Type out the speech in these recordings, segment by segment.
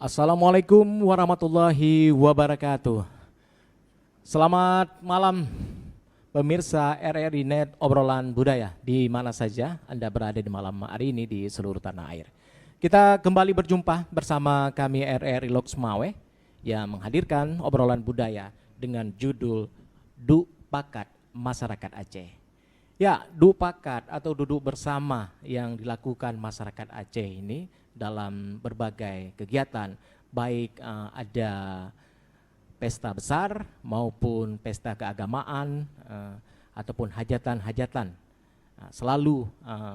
Assalamualaikum warahmatullahi wabarakatuh. Selamat malam pemirsa RRI Net Obrolan Budaya di mana saja Anda berada di malam hari ini di seluruh tanah air. Kita kembali berjumpa bersama kami RRI Loks Mawe yang menghadirkan obrolan budaya dengan judul Duk Pakat Masyarakat Aceh. Ya, Duk Pakat atau duduk bersama yang dilakukan masyarakat Aceh ini dalam berbagai kegiatan, baik ada pesta besar maupun pesta keagamaan ataupun hajatan-hajatan. Selalu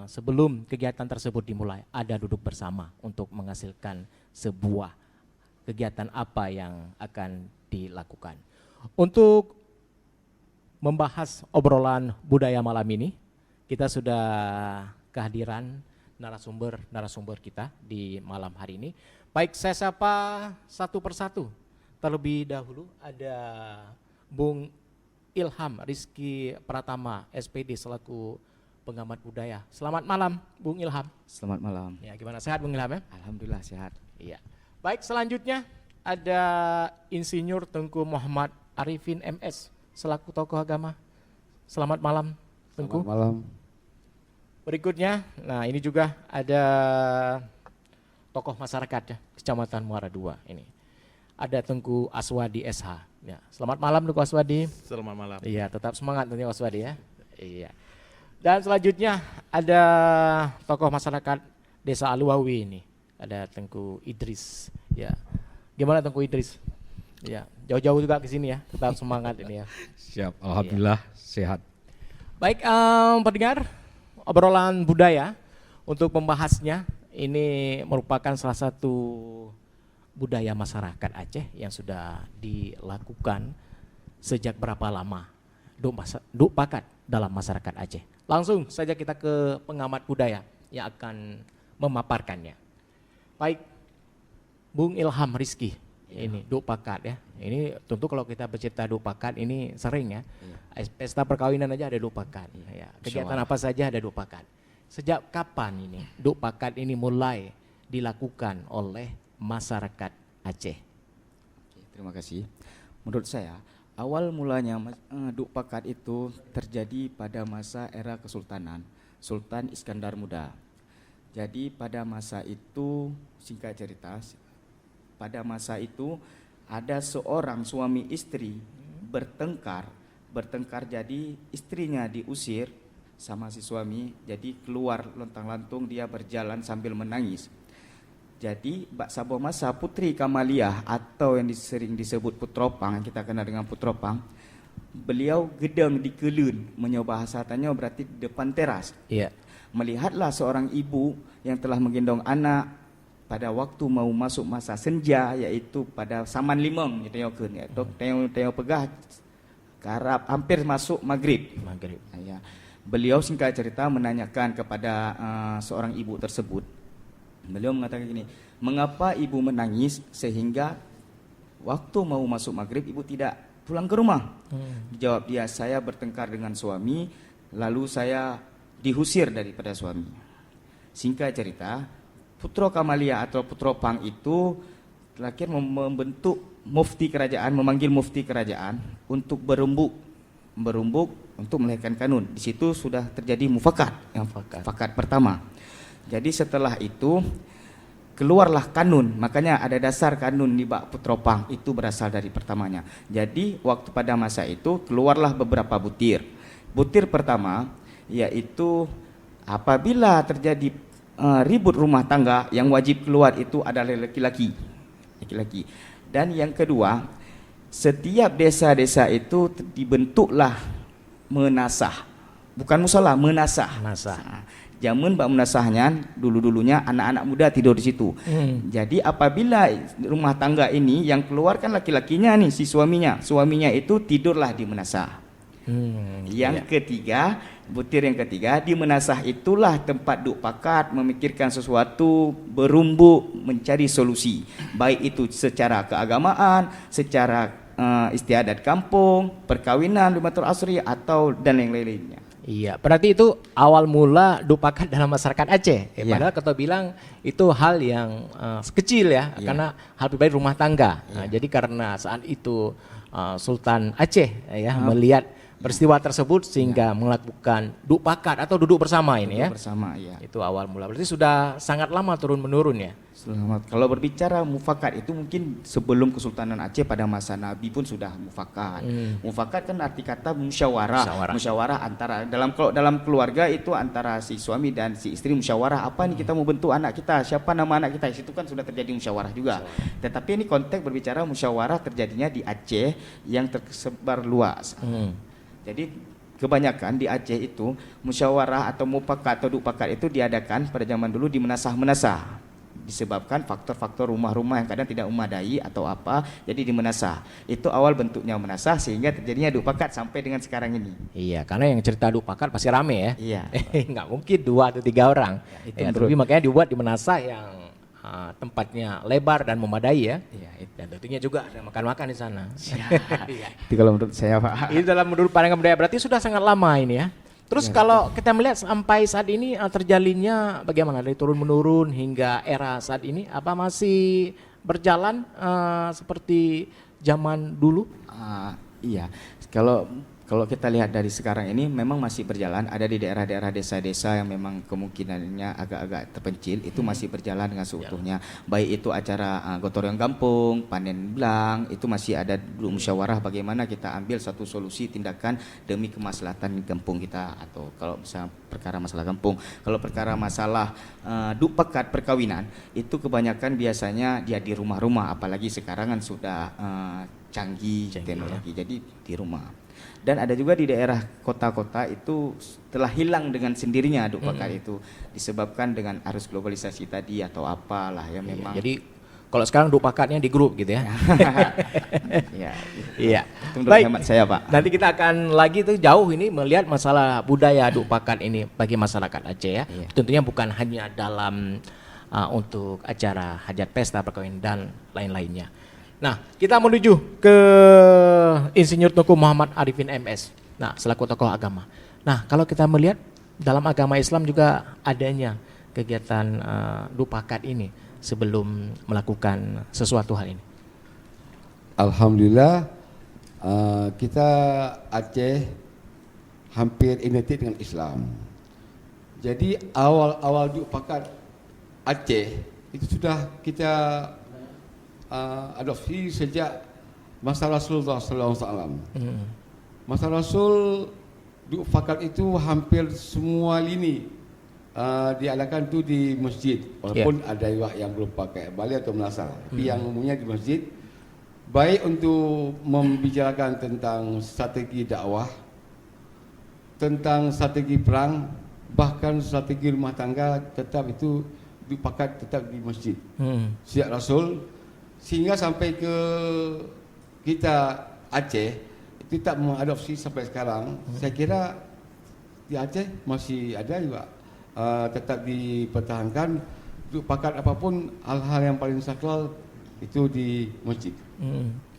sebelum kegiatan tersebut dimulai ada duduk bersama untuk menghasilkan sebuah kegiatan apa yang akan dilakukan. Untuk membahas obrolan budaya malam ini, kita sudah kehadiran narasumber kita di malam hari ini. Baik, saya sapa satu persatu. Terlebih dahulu ada Bung Ilham Rizky Pratama, SPD selaku pengamat budaya. Selamat malam, Bung Ilham. Selamat malam. Ya, gimana, sehat Bung Ilham ya? Alhamdulillah sehat. Iya. Baik, selanjutnya ada Insinyur Tengku Muhammad Arifin MS selaku tokoh agama. Selamat malam, Tengku. Selamat malam. Berikutnya, nah ini juga ada tokoh masyarakat ya, Kecamatan Muara II ini. Ada Tengku Aswadi SH. Ya, selamat malam Tengku Aswadi. Selamat malam. Iya, tetap semangat Tengku Aswadi ya. Iya. Dan selanjutnya ada tokoh masyarakat Desa Aluawi ini. Ada Tengku Idris. Ya. Gimana Tengku Idris? Ya, jauh-jauh juga ke sini ya. Tetap semangat ini ya. Siap, alhamdulillah sehat. Baik, pendengar obrolan budaya untuk membahasnya ini merupakan salah satu budaya masyarakat Aceh yang sudah dilakukan sejak berapa lama, Duk Pakat dalam masyarakat Aceh. Langsung saja kita ke pengamat budaya yang akan memaparkannya. Baik, Bung Ilham Rizky, ini Duk Pakat ya. Ini tentu kalau kita bercerita Duk Pakat ini sering ya. Pesta perkawinan aja ada Duk Pakat. Ya. Kegiatan apa saja ada Duk Pakat. Sejak kapan ini Duk Pakat ini mulai dilakukan oleh masyarakat Aceh? Oke, terima kasih. Menurut saya, awal mulanya Duk Pakat itu terjadi pada masa era Kesultanan, Sultan Iskandar Muda. Jadi pada masa itu, singkat cerita, pada masa itu ada seorang suami istri bertengkar jadi istrinya diusir sama si suami, jadi keluar lontang-lantung dia berjalan sambil menangis. Jadi sebuah masa Putri Kamaliah atau yang sering disebut Putropang, yang kita kenal dengan Putropang, beliau gedang di kelun, bahasanya berarti di depan teras. Iya. Melihatlah seorang ibu yang telah menggendong anak pada waktu mau masuk masa senja, yaitu pada Saman Limong, tengok pegah karap hampir masuk maghrib. Ya. Beliau singkat cerita menanyakan kepada seorang ibu tersebut. Beliau mengatakan gini, mengapa ibu menangis sehingga waktu mau masuk maghrib ibu tidak pulang ke rumah? Jawab dia, saya bertengkar dengan suami, lalu saya diusir daripada suami. Singkat cerita, Putro Kamalia atau Putro Pang itu terakhir membentuk mufti kerajaan, memanggil mufti kerajaan untuk berumbuk untuk melahirkan kanun. Di situ sudah terjadi mufakat, fakat pertama. Jadi setelah itu keluarlah kanun, makanya ada dasar kanun di bak Putropang itu berasal dari pertamanya. Jadi waktu pada masa itu keluarlah beberapa butir. Butir pertama yaitu apabila terjadi ribut rumah tangga, yang wajib keluar itu adalah laki-laki. Dan yang kedua, setiap desa-desa itu dibentuklah menasah, bukan musalah, menasah. Zaman bak menasahnya dulunya anak-anak muda tidur di situ. Jadi apabila rumah tangga ini yang keluarkan laki-lakinya nih, si suaminya itu tidurlah di menasah. Yang ketiga, butir yang ketiga, di menasah itulah tempat Duk Pakat memikirkan sesuatu, berumbuk, mencari solusi, baik itu secara keagamaan, secara istiadat kampung, perkawinan, limatul asri atau dan yang lain-lainnya. Iya, berarti itu awal mula dupakat dalam masyarakat Aceh. Iya. Padahal Ketua bilang itu hal yang kecil ya, Iya. karena hal pribadi rumah tangga. Nah, jadi karena saat itu Sultan Aceh ya melihat peristiwa tersebut sehingga melakukan dupakat atau duduk bersama ini ya. Duduk bersama, ya. Itu awal mula. Berarti sudah sangat lama turun menurun ya. Selamat. Kalau berbicara mufakat itu mungkin sebelum Kesultanan Aceh pada masa Nabi pun sudah mufakat. Mufakat kan arti kata musyawarah. Musyawarah antara kalau dalam keluarga itu antara si suami dan si istri musyawarah, apa nih kita mau bentuk anak kita, siapa nama anak kita, itu kan sudah terjadi musyawarah juga. Tetapi ini konteks berbicara musyawarah terjadinya di Aceh yang tersebar luas. Jadi kebanyakan di Aceh itu musyawarah atau mufakat atau dupakat itu diadakan pada zaman dulu di menasah-menasah. Disebabkan faktor-faktor rumah-rumah yang kadang tidak memadai atau apa, jadi di menasah. Itu awal bentuknya menasah sehingga terjadinya dupakat sampai dengan sekarang ini. Iya, karena yang cerita dupakat pasti rame ya. Iya. Nggak mungkin 2 atau 3 orang. itu Ya, menurut- tapi makanya dibuat di menasah yang tempatnya lebar dan memadai ya. Iya, itu. Dan tentunya juga ada makan-makan di sana. Iya. Itu kalau menurut saya, Pak. Ini dalam menurut pandangan budaya berarti sudah sangat lama ini ya. Terus kalau kita melihat sampai saat ini terjalinnya bagaimana dari turun menurun hingga era saat ini, apa masih berjalan seperti zaman dulu? Iya, kalau kita lihat dari sekarang ini memang masih berjalan. Ada di daerah-daerah desa-desa yang memang kemungkinannya agak-agak terpencil, itu masih berjalan dengan seutuhnya. Baik itu acara gotong royong kampung, panen belang, itu masih ada dulu musyawarah bagaimana kita ambil satu solusi tindakan demi kemaslahatan kampung kita. Atau kalau misalnya perkara masalah kampung, kalau perkara masalah dupakat perkawinan, itu kebanyakan biasanya dia di rumah-rumah, apalagi sekarang kan sudah canggih teknologi, jadi di rumah. Dan ada juga di daerah kota-kota itu telah hilang dengan sendirinya dupakat itu disebabkan dengan arus globalisasi tadi atau apalah yang memang. Jadi kalau sekarang dupakatnya di grup gitu ya. Ya, Iya. itu menurut hemat saya, Pak. Nanti kita akan lagi tuh jauh ini melihat masalah budaya dupakat ini bagi masyarakat Aceh ya. Iya. Tentunya bukan hanya dalam untuk acara hajat pesta perkawinan dan lain-lainnya. Nah, kita menuju ke Insinyur Tunku Muhammad Arifin MS. Nah, selaku tokoh agama. Nah, kalau kita melihat dalam agama Islam juga adanya kegiatan dupakat ini sebelum melakukan sesuatu hal ini. Alhamdulillah kita Aceh hampir identik dengan Islam. Jadi awal-awal dupakat Aceh itu sudah kita adopsi sejak masa Rasulullah SAW. Masa Rasul dupakat itu hampir semua lini diadakan tu di masjid, walaupun ada juga yang belum pakai bali atau menasah, tapi yang umumnya di masjid. Baik untuk membicarakan tentang strategi dakwah, tentang strategi perang, bahkan strategi rumah tangga, tetap itu dupakat tetap di masjid. Sejak Rasul sehingga sampai ke kita Aceh itu tak mengadopsi sampai sekarang. Saya kira di Aceh masih ada juga tetap dipertahankan dupakat apapun, hal-hal yang paling sakral itu di masjid.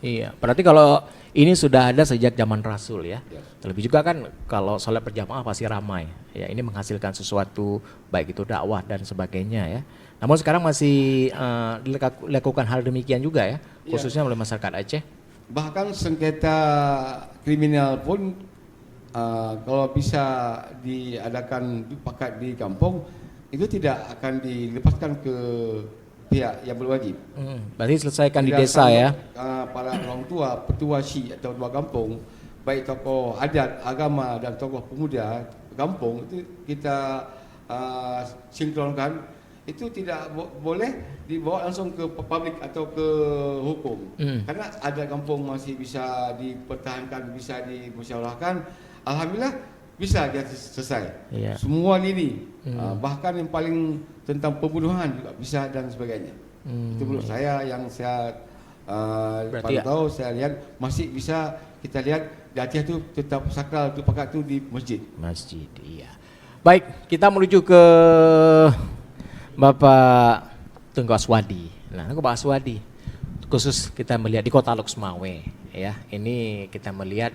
Iya, berarti kalau ini sudah ada sejak zaman Rasul ya. Yes. Terlebih juga kan kalau sholat berjamaah pasti ramai. Ya, ini menghasilkan sesuatu baik itu dakwah dan sebagainya ya. Namun sekarang masih dilakukan hal demikian juga ya, khususnya oleh masyarakat Aceh. Bahkan sengketa kriminal pun kalau bisa diadakan dupakat di kampung itu tidak akan dilepaskan ke pihak yang berwajib. Berarti selesaikan di Tidak desa akan, ya. Para orang tua, petua Syih atau tua kampung, baik tokoh adat, agama dan tokoh pemuda kampung itu kita sinkronkan. Itu tidak boleh dibawa langsung ke publik atau ke hukum. Karena ada kampung masih bisa dipertahankan, bisa dimusyawarahkan. Alhamdulillah bisa dia selesai. Iya. Semua lini, bahkan yang paling tentang pembunuhan juga bisa dan sebagainya. Itu menurut saya yang saya pantau, saya lihat masih bisa kita lihat di Aceh itu tetap sakral dupakat itu di masjid. Masjid, iya. Baik, kita menuju ke Bapak Tunku Aswadi. Nah, Bapak Aswadi, khusus kita melihat di Kota Loksmawe, ya. Ini kita melihat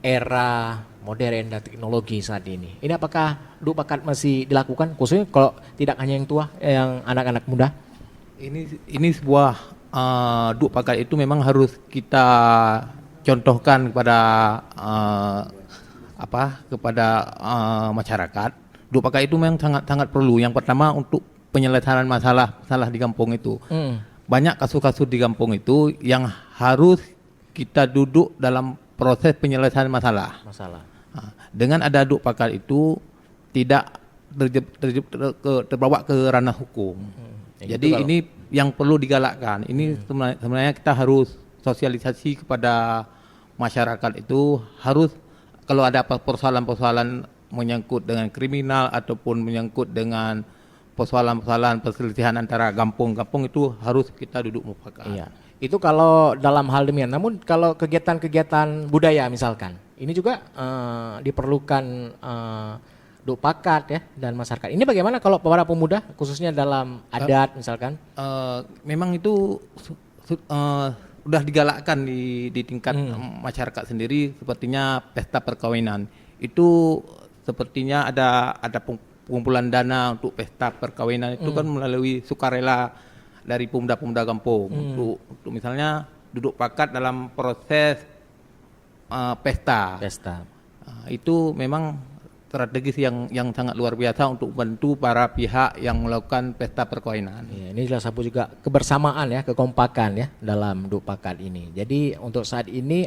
era modern dan teknologi saat ini. Ini apakah duk pakat masih dilakukan khususnya kalau tidak hanya yang tua, yang anak-anak muda? Ini sebuah duk pakat itu memang harus kita contohkan kepada masyarakat. Duk pakat itu memang sangat perlu. Yang pertama untuk penyelesaian masalah di kampung itu. Banyak kasus-kasus di kampung itu yang harus kita duduk dalam proses penyelesaian masalah. Dengan ada duk pakat itu tidak terbawa ke ranah hukum. Jadi ini yang perlu digalakkan. Ini sebenarnya kita harus sosialisasi kepada masyarakat itu, harus kalau ada persoalan-persoalan menyangkut dengan kriminal ataupun menyangkut dengan persoalan-persoalan perselisihan antara kampung-kampung itu harus kita duduk mufakat. Iya. Itu kalau dalam hal demikian. Namun kalau kegiatan-kegiatan budaya misalkan, ini juga diperlukan duk pakat ya dan masyarakat. Ini bagaimana kalau para pemuda khususnya dalam adat misalkan? Memang itu sudah digalakkan di tingkat masyarakat sendiri, sepertinya pesta perkawinan. Itu sepertinya ada pengumpulan dana untuk pesta perkawinan itu kan melalui sukarela dari pemuda-pemuda kampung untuk misalnya duduk pakat dalam proses pesta. Itu memang strategis yang sangat luar biasa untuk membantu para pihak yang melakukan pesta perkawinan. Ya, ini jelas satu juga kebersamaan ya, kekompakan ya dalam duk pakat ini. Jadi untuk saat ini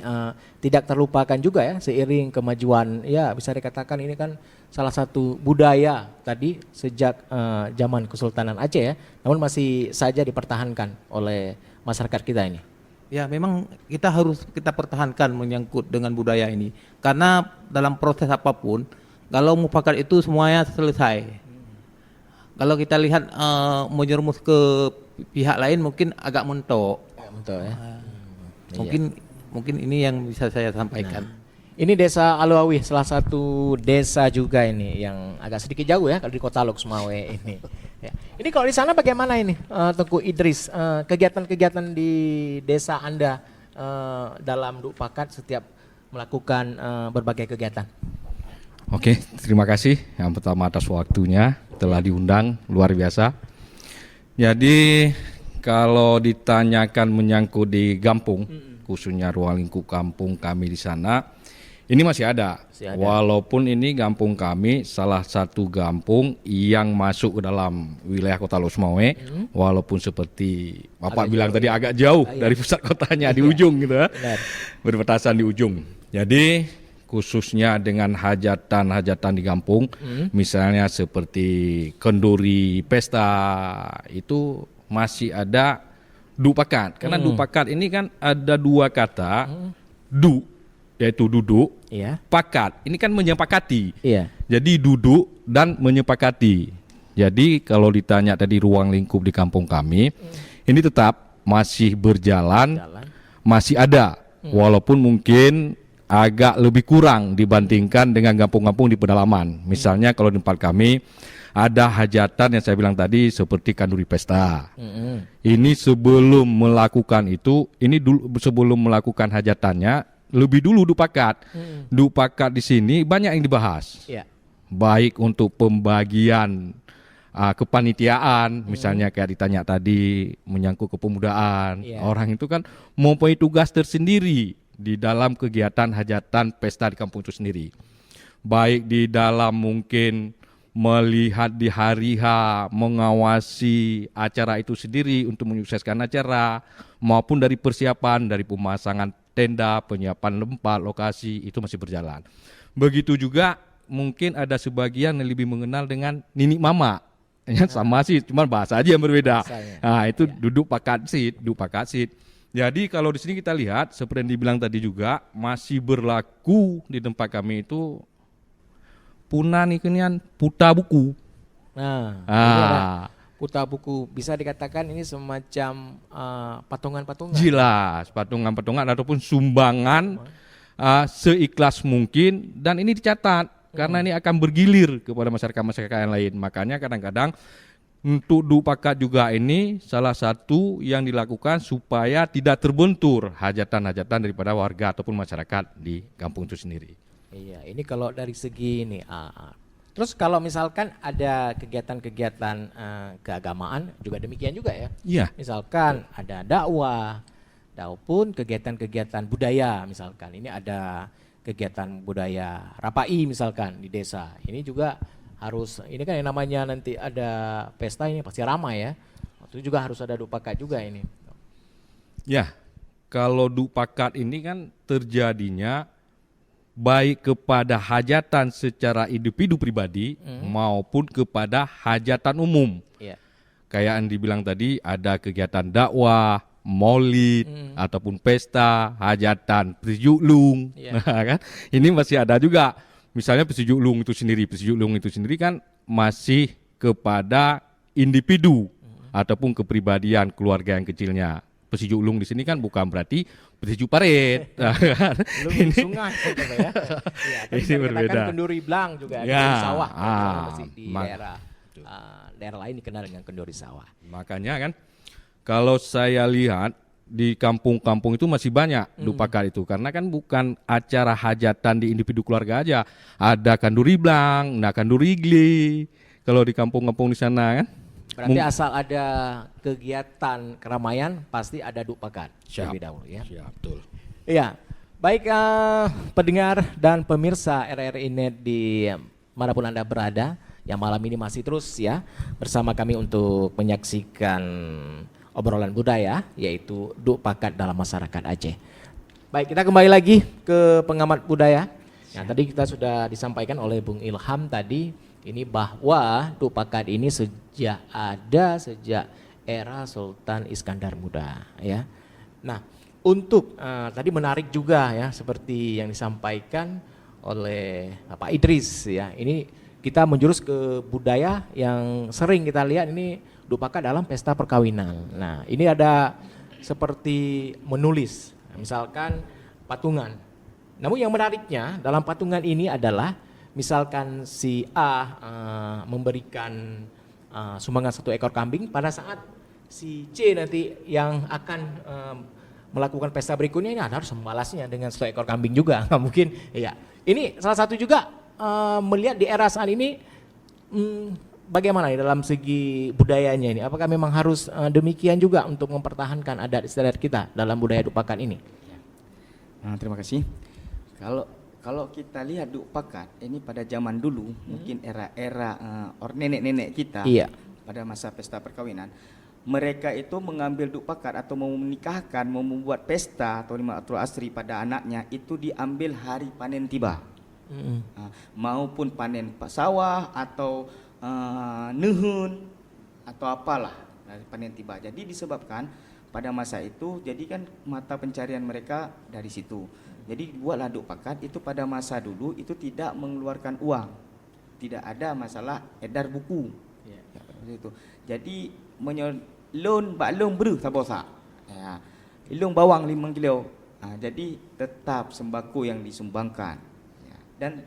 tidak terlupakan juga ya, seiring kemajuan ya bisa dikatakan ini kan salah satu budaya tadi sejak zaman Kesultanan Aceh ya, namun masih saja dipertahankan oleh masyarakat kita ini. Ya memang kita pertahankan menyangkut dengan budaya ini, karena dalam proses apapun kalau mufakat itu semuanya selesai. Kalau kita lihat menyerumus ke pihak lain mungkin agak mentok. Ya. Mungkin ini yang bisa saya sampaikan. Ini desa Aluawi, salah satu desa juga ini yang agak sedikit jauh ya kalau di kota Lok Sumawe ini. Ya. Ini kalau di sana bagaimana ini, Tengku Idris, kegiatan-kegiatan di desa Anda dalam duk pakat setiap melakukan berbagai kegiatan? Oke, terima kasih yang pertama atas waktunya, telah diundang, luar biasa. Jadi kalau ditanyakan menyangkut di kampung, khususnya ruang lingkup kampung kami di sana, ini masih ada. Walaupun ini kampung kami salah satu kampung yang masuk ke dalam wilayah kota Lok Sumawe, walaupun seperti Bapak bilang tadi agak jauh dari pusat kotanya di ujung gitu ya, berbatasan di ujung. Jadi khususnya dengan hajatan-hajatan di kampung, misalnya seperti kenduri, pesta, itu masih ada duk pakat. Karena duk pakat ini kan ada dua kata, du yaitu duduk, pakat ini kan menyepakati. Jadi duduk dan menyepakati. Jadi kalau ditanya tadi ruang lingkup di kampung kami, ini tetap masih berjalan, masih ada, walaupun mungkin agak lebih kurang dibandingkan dengan kampung-kampung di pedalaman. Misalnya kalau di tempat kami ada hajatan yang saya bilang tadi seperti kanduri pesta. Ini sebelum melakukan itu, sebelum melakukan hajatannya lebih dulu duk pakat. Duk pakat di sini banyak yang dibahas. Baik untuk pembagian kepanitiaan, misalnya kayak ditanya tadi menyangkut kepemudaan. Orang itu kan mempunyai tugas tersendiri di dalam kegiatan hajatan pesta di kampung itu sendiri. Baik di dalam mungkin melihat di hari H, mengawasi acara itu sendiri untuk menyukseskan acara, maupun dari persiapan, dari pemasangan tenda, penyiapan tempat, lokasi, itu masih berjalan. Begitu juga mungkin ada sebagian yang lebih mengenal dengan ninik mama. Sama sih, cuma bahasa aja yang berbeda. Nah, itu duduk pakat sit. Jadi kalau di sini kita lihat seperti yang dibilang tadi juga masih berlaku di tempat kami itu punan ikunian puta buku. Puta buku bisa dikatakan ini semacam patungan-patungan. Jelas, patungan-patungan ataupun sumbangan seikhlas mungkin, dan ini dicatat karena ini akan bergilir kepada masyarakat-masyarakat yang lain. Makanya kadang-kadang untuk duk pakat juga ini salah satu yang dilakukan supaya tidak terbentur hajatan-hajatan daripada warga ataupun masyarakat di kampung itu sendiri. Iya, ini kalau dari segi ini. Terus kalau misalkan ada kegiatan-kegiatan keagamaan juga demikian juga ya. Iya. Misalkan ada dakwah, ataupun kegiatan-kegiatan budaya misalkan. Ini ada kegiatan budaya Rapai misalkan di desa. Ini juga harus, ini kan yang namanya nanti ada pesta ini pasti ramai ya. Itu juga harus ada duk pakat juga ini. Ya, kalau duk pakat ini kan terjadinya baik kepada hajatan secara individu pribadi maupun kepada hajatan umum. Iya. Kayak yang dibilang tadi ada kegiatan dakwah, maulid ataupun pesta, hajatan, Pesijuklung. Iya. Nah, kan? Ini masih ada juga. Misalnya Pesijuklung itu sendiri kan masih kepada individu ataupun kepribadian keluarga yang kecilnya. Pesijuklung di sini kan bukan berarti Pesiju Paret. Belum sungai gitu ya. Iya, kan Ini bisa berbeda. dikatakan kenduri blang juga, Ya, kenduri sawah. Masih di mak- daerah lain dikenal dengan kenduri sawah. Makanya kan kalau saya lihat di kampung-kampung itu masih banyak duk pakat itu, karena kan bukan acara hajatan di individu keluarga aja, ada kanduri blang, nah kanduri igli kalau di kampung-kampung di sana kan. Berarti asal ada kegiatan keramaian pasti ada duk pakat terlebih dahulu ya. Siap, betul. Iya, baik pendengar dan pemirsa RRI Net di manapun Anda berada, yang malam ini masih terus ya bersama kami untuk menyaksikan obrolan budaya, yaitu duk pakat dalam masyarakat Aceh. Baik, kita kembali lagi ke pengamat budaya. Yang tadi kita sudah disampaikan oleh Bung Ilham tadi, ini bahwa duk pakat ini sejak era Sultan Iskandar Muda ya. Nah, untuk tadi menarik juga ya seperti yang disampaikan oleh Pak Idris ya. Ini kita menjurus ke budaya yang sering kita lihat ini duk pakat dalam pesta perkawinan. Nah, ini ada seperti menulis, misalkan patungan. Namun yang menariknya dalam patungan ini adalah misalkan si A memberikan sumbangan 1 ekor kambing, pada saat si C nanti yang akan melakukan pesta berikutnya ini harus membalasnya dengan 1 ekor kambing juga. Nggak mungkin ya. Ini salah satu juga melihat di era saat ini bagaimana dalam segi budayanya ini? Apakah memang harus demikian juga untuk mempertahankan adat istiadat kita dalam budaya duk pakat ini? Nah, terima kasih. Kalau kita lihat duk pakat ini pada zaman dulu, mungkin era-era nenek-nenek kita, Iya. pada masa pesta perkawinan, mereka itu mengambil duk pakat atau mau menikahkan, mau membuat pesta atau Limatul Asri pada anaknya itu diambil hari panen tiba. Maupun panen sawah atau nehun atau apalah dari panen tiba. Jadi disebabkan pada masa itu, jadi kan mata pencarian mereka dari situ. Jadi buatlah duk pakat itu pada masa dulu itu tidak mengeluarkan uang, tidak ada masalah edar buku. Ya, itu. Jadi loan baklong beru sabosa. Ya. Ilung bawang 5 kilo. Jadi tetap sembako yang disumbangkan. Ya. Dan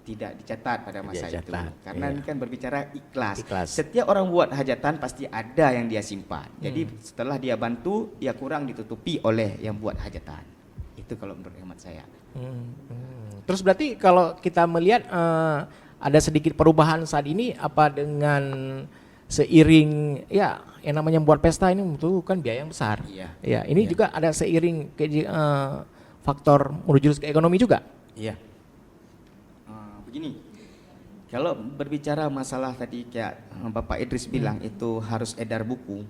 tidak dicatat pada masa itu. Karena ini kan berbicara ikhlas. Setiap orang buat hajatan pasti ada yang dia simpan. Jadi setelah dia bantu, dia kurang ditutupi oleh yang buat hajatan. Itu kalau menurut hemat saya. Terus berarti kalau kita melihat ada sedikit perubahan saat ini, apa dengan seiring ya yang namanya membuat pesta ini membutuhkan biaya yang besar. Iya. Ya, ini juga ada seiring faktor menuju ke ekonomi juga. Iya. Begini, kalau berbicara masalah tadi kayak Bapak Idris bilang itu harus edar buku,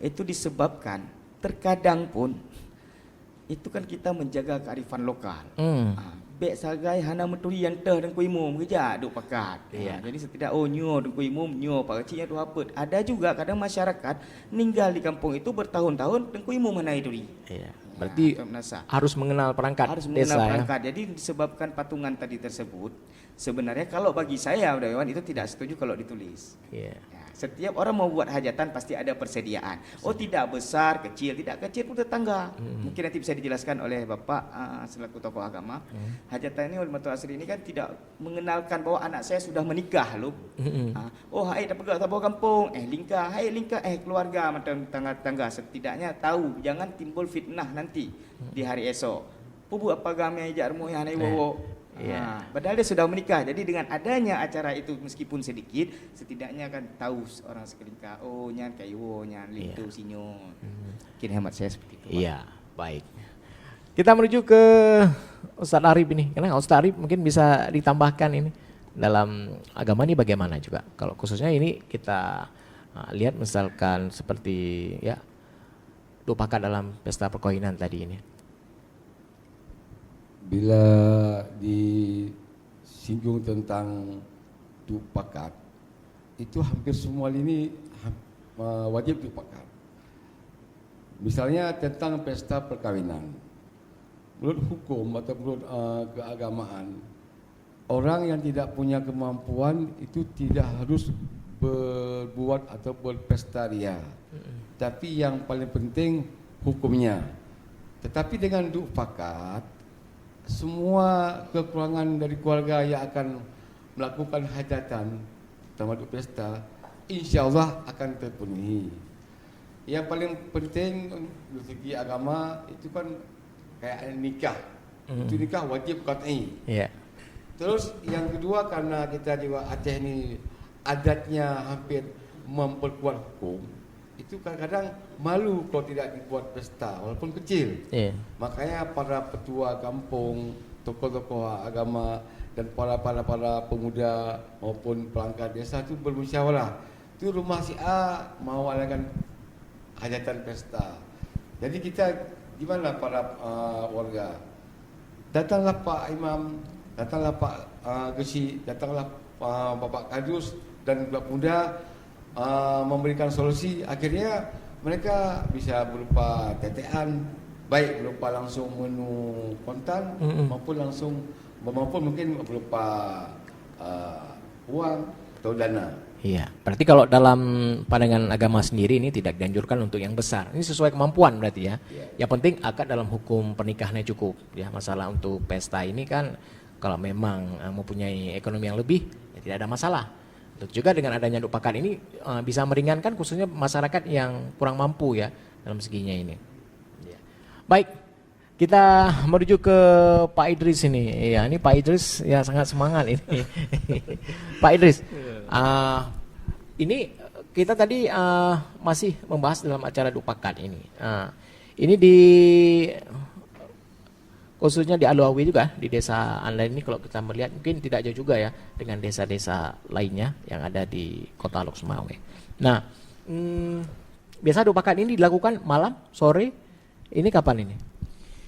itu disebabkan terkadang pun itu kan kita menjaga kearifan lokal. Bek sagai hana meturi yang teh dan kuimum kerja duk pakat. Jadi setidak nyo dan kuimum nyo pak kecilnya tu apa. Ada juga kadang masyarakat ninggal di kampung itu bertahun-tahun dan kuimum hana iduri. Berarti harus mengenal perangkat harus mengenal desa perangkat. Jadi disebabkan patungan tadi tersebut, sebenarnya kalau bagi saya Udayawan itu tidak setuju kalau ditulis. setiap orang mau buat hajatan pasti ada persediaan. Oh tidak besar, kecil, tidak kecil pun tetangga. Mungkin nanti bisa dijelaskan oleh Bapak selaku tokoh agama. Hajatan ini Walimatul Asri ini kan tidak mengenalkan bahwa anak saya sudah menikah loh. Oh hai tak pegang tabur kampung, lingkar, keluarga macam tangga-tangga. Setidaknya tahu jangan timbul fitnah nanti di hari esok. Pubu apa gamai jarmu yang anai wowo. Padahal dia sudah menikah. Jadi dengan adanya acara itu meskipun sedikit, setidaknya kan tahu orang sekelingkar. Oh nyan kayu, nyan lintu sinyo. Mungkin hemat saya seperti itu. Iya, baik. Kita menuju ke Ustadz Arif ini. Karena Ustadz Arif mungkin bisa ditambahkan ini dalam agama ini bagaimana juga. Kalau khususnya ini kita lihat misalkan seperti ya dupakat dalam pesta perkawinan tadi ini. Bila disinggung tentang dupakat, itu hampir semua ini wajib dupakat. Misalnya tentang pesta perkawinan, menurut hukum atau menurut keagamaan, orang yang tidak punya kemampuan itu tidak harus berbuat atau berpesta ria. Tapi yang paling penting hukumnya. Tetapi dengan dupakat, semua kekurangan dari keluarga yang akan melakukan hajatan termasuk pesta, insya-Allah akan terpenuhi. Yang paling penting dari segi agama itu kan kayak nikah. Itu nikah wajib qat'i. Terus yang kedua, karena kita di Aceh ini adatnya hampir memperkuat hukum, itu kadang-kadang malu kalau tidak dibuat pesta walaupun kecil. Makanya para petua kampung, tokoh-tokoh agama dan para pemuda maupun pelanggan desa itu bermusyawarah. Itu rumah si A mau adakan hajatan pesta. Jadi kita gimana para warga? Datanglah Pak Imam, datanglah Pak Gesi, datanglah Bapak Kadus dan budak muda memberikan solusi. Akhirnya mereka bisa berupa tetean, baik berupa langsung menu kontan maupun mungkin berupa uang atau dana. Iya, berarti kalau dalam pandangan agama sendiri ini tidak dianjurkan untuk yang besar. Ini sesuai kemampuan berarti ya. Yang penting akad dalam hukum pernikahannya cukup. Ya, masalah untuk pesta ini kan kalau memang mempunyai ekonomi yang lebih, ya tidak ada masalah. Tentu juga dengan adanya dupakat ini bisa meringankan khususnya masyarakat yang kurang mampu ya dalam seginya ini. Ya. Baik, kita menuju ke Pak Idris ini. Ya, ini Pak Idris ya sangat semangat ini. Pak Idris, ini kita tadi masih membahas dalam acara dupakat ini. Ini di khususnya di Aluawi juga, di desa Anda ini kalau kita melihat mungkin tidak jauh juga ya dengan desa-desa lainnya yang ada di kota Lok Sumawe. Nah, biasa dupakat ini dilakukan malam, sore, ini kapan ini?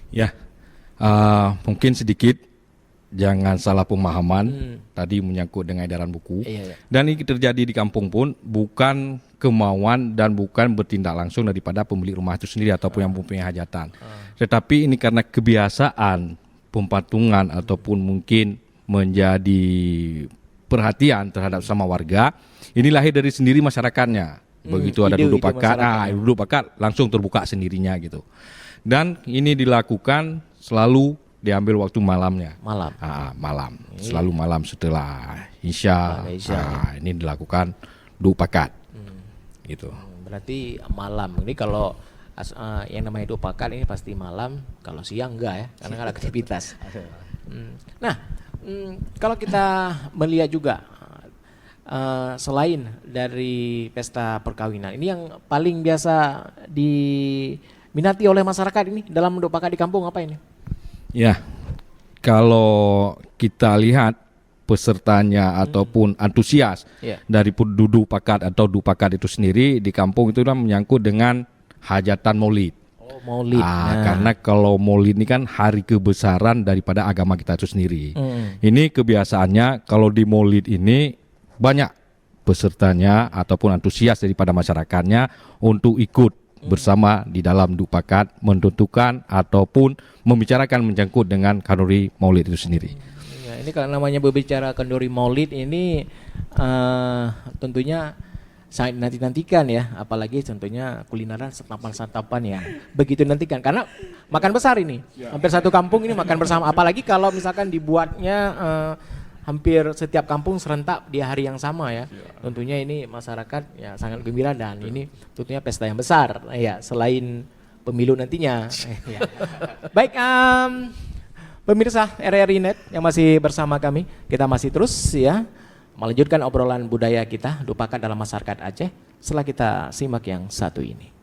Ya, mungkin sedikit jangan salah pemahaman tadi menyangkut dengan edaran buku. Dan ini terjadi di kampung pun bukan kemauan dan bukan bertindak langsung daripada pemilik rumah itu sendiri ataupun yang mempunyai hajatan. Tetapi ini karena kebiasaan pempatungan ataupun mungkin menjadi perhatian terhadap sama warga, ini lahir dari sendiri masyarakatnya. Begitu ada duduk pakat langsung terbuka sendirinya gitu. Dan ini dilakukan selalu diambil waktu malamnya. Malam. Selalu malam setelah Isya. Ini dilakukan dupakat. Gitu. Berarti malam. Ini kalau yang namanya dupakat ini pasti malam, kalau siang enggak ya, karena ada aktivitas. Nah, kalau kita melihat juga selain dari pesta perkawinan, ini yang paling biasa diminati oleh masyarakat ini dalam dupakat di kampung apa ini? Ya, kalau kita lihat pesertanya ataupun antusias dari penduduk pakat atau dupakat itu sendiri di kampung itu kan menyangkut dengan hajatan maulid. Oh, maulid. Karena kalau maulid ini kan hari kebesaran daripada agama kita itu sendiri. Ini kebiasaannya kalau di maulid ini banyak pesertanya ataupun antusias daripada masyarakatnya untuk ikut bersama di dalam dupakat menentukan ataupun membicarakan menyangkut dengan kanuri maulid itu sendiri. Ini kalau namanya berbicara kenduri maulid ini tentunya sangat nantikan ya, apalagi contohnya kulineran santapan-santapan ya begitu nantikan karena makan besar ini, hampir satu kampung ini makan bersama, apalagi kalau misalkan dibuatnya hampir setiap kampung serentak di hari yang sama ya, tentunya ini masyarakat ya sangat gembira dan ini tentunya pesta yang besar ya selain pemilu nantinya. Ya. Baik, pemirsa RRI Net yang masih bersama kami, kita masih terus ya melanjutkan obrolan budaya kita lupakan dalam masyarakat Aceh setelah kita simak yang satu ini.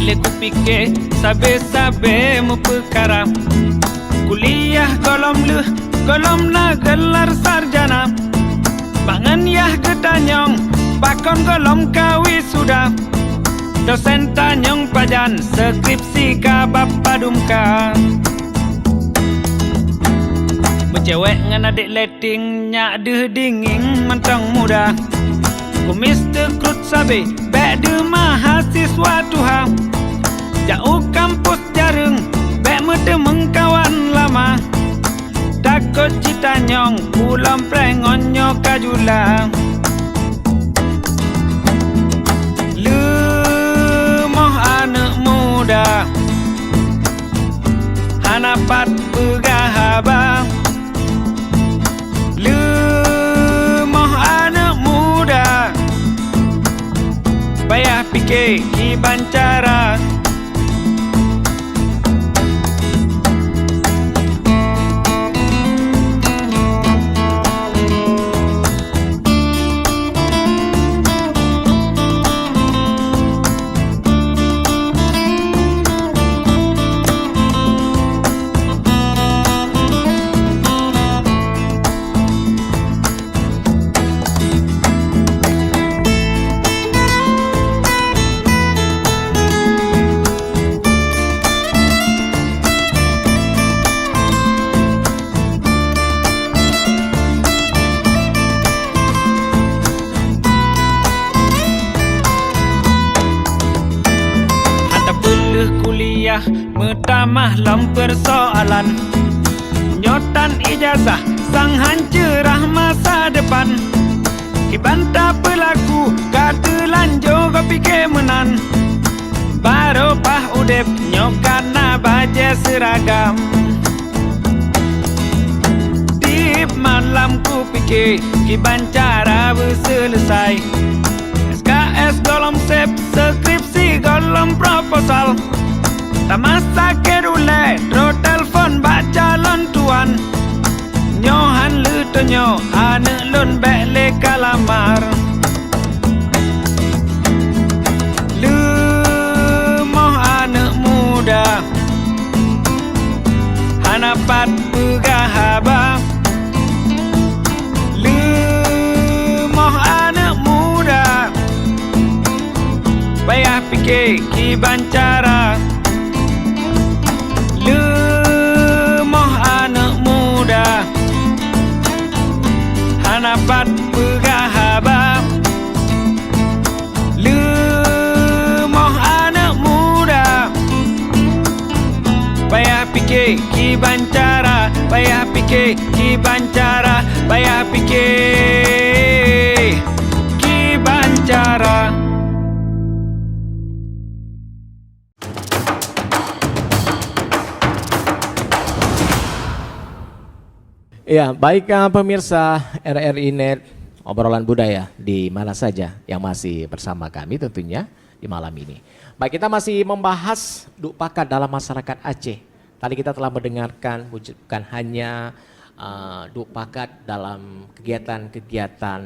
le kupike sabe-sabe mu perkara kuliah golom na gelar sarjana bangan yah gedanyong bakon golom kawi sudah dosen tanyong pajan skripsi ka bapa dumka cewek ngan adik letting nyak deh dinging mentang muda kumis tekrut sabe bek de mahasiswa tuha jauh kampus jareng bek mede mengkawan lama takut cita nyong pulang prengonyo kajula lemoh anak muda hanapat begahaba lemoh anak muda payah fikir di bancara metamah lam persoalan nyotan ijazah sang hancerah masa depan kibanta pelaku kata lanjo kau fikir menan baropah udep nyokana baje seragam tip malam ku fikir kibancara berselesai SKS golom sep skripsi golom proposal tamasa kerule dro telefon bak calon tuan nyohan lutonyo anak lon bek le kalamar lemoh anak muda hanapat begahaba lemoh anak muda payah fikir kibancara lemoh anak muda hanapat begahaba lemoh anak muda payah fikir kibancara payah fikir kibancara payah fikir kibancara. Ya, baik pemirsa RRI Net, obrolan budaya di mana saja yang masih bersama kami tentunya di malam ini. Baik, kita masih membahas Duk Pakat dalam masyarakat Aceh. Tadi kita telah mendengarkan bukan hanya Duk Pakat dalam kegiatan-kegiatan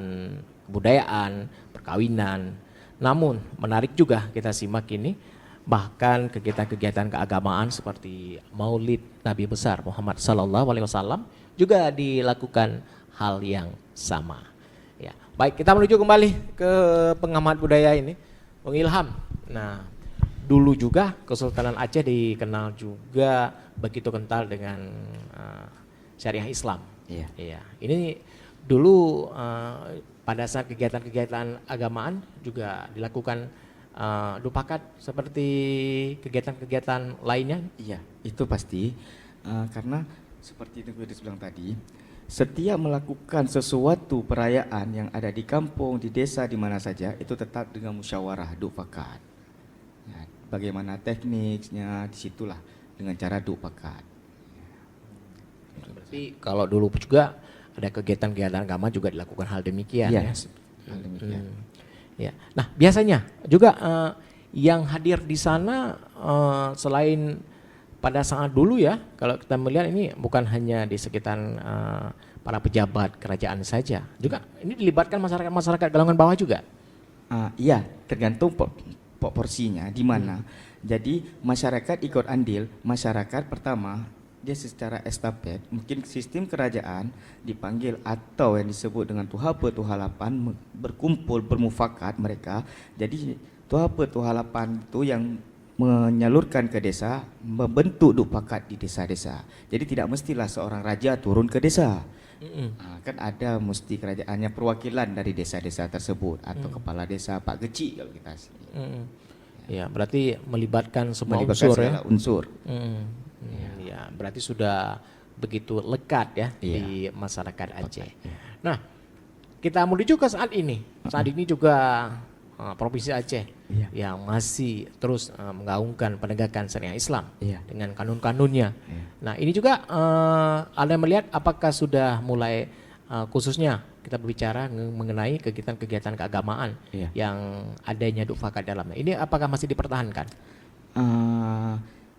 kebudayaan, perkawinan. Namun menarik juga kita simak ini bahkan kegiatan-kegiatan keagamaan seperti Maulid Nabi besar Muhammad sallallahu alaihi wasallam juga dilakukan hal yang sama. Ya, baik, kita menuju kembali ke pengamat budaya ini, Bung Ilham. Nah, dulu juga Kesultanan Aceh dikenal juga begitu kental dengan syariah Islam. Iya. Iya. Ini dulu pada saat kegiatan-kegiatan agamaan juga dilakukan Duk Pakat seperti kegiatan-kegiatan lainnya. Iya, itu pasti. Karena seperti yang gue bilang tadi, setiap melakukan sesuatu perayaan yang ada di kampung, di desa, di mana saja, itu tetap dengan musyawarah Duk Pakat. Ya, bagaimana tekniknya, disitulah dengan cara Duk Pakat. Berarti kalau dulu juga ada kegiatan-kegiatan agama juga dilakukan hal demikian Iya, ya. hal demikian. Ya. Nah, biasanya juga yang hadir di sana selain pada saat dulu ya, kalau kita melihat ini bukan hanya di sekitar para pejabat kerajaan saja, juga ini dilibatkan masyarakat golongan bawah juga. Iya, tergantung porsinya di mana. Jadi masyarakat ikut andil. Masyarakat pertama dia secara estafet, mungkin sistem kerajaan dipanggil atau yang disebut dengan Tuhapa Tuhalapan berkumpul bermufakat mereka. Jadi Tuhapa Tuhalapan itu yang menyalurkan ke desa, membentuk Duk Pakat di desa-desa. Jadi tidak mestilah seorang raja turun ke desa. Kan ada mesti kerajaannya perwakilan dari desa-desa tersebut atau kepala desa, Pak Geci kalau kita Ya, berarti melibatkan semua melibatkan unsur ya. segala unsur. Ya, berarti sudah begitu lekat ya Iya. di masyarakat Aceh. Nah, kita menuju ke saat ini. Saat ini juga Provinsi Aceh Iya. yang masih terus menggaungkan penegakan syariah Islam Iya. dengan kanun-kanunnya. Iya. Nah, ini juga Anda melihat apakah sudah mulai khususnya kita berbicara mengenai kegiatan-kegiatan keagamaan Iya. yang adanya Duk Pakat dalamnya. Ini apakah masih dipertahankan?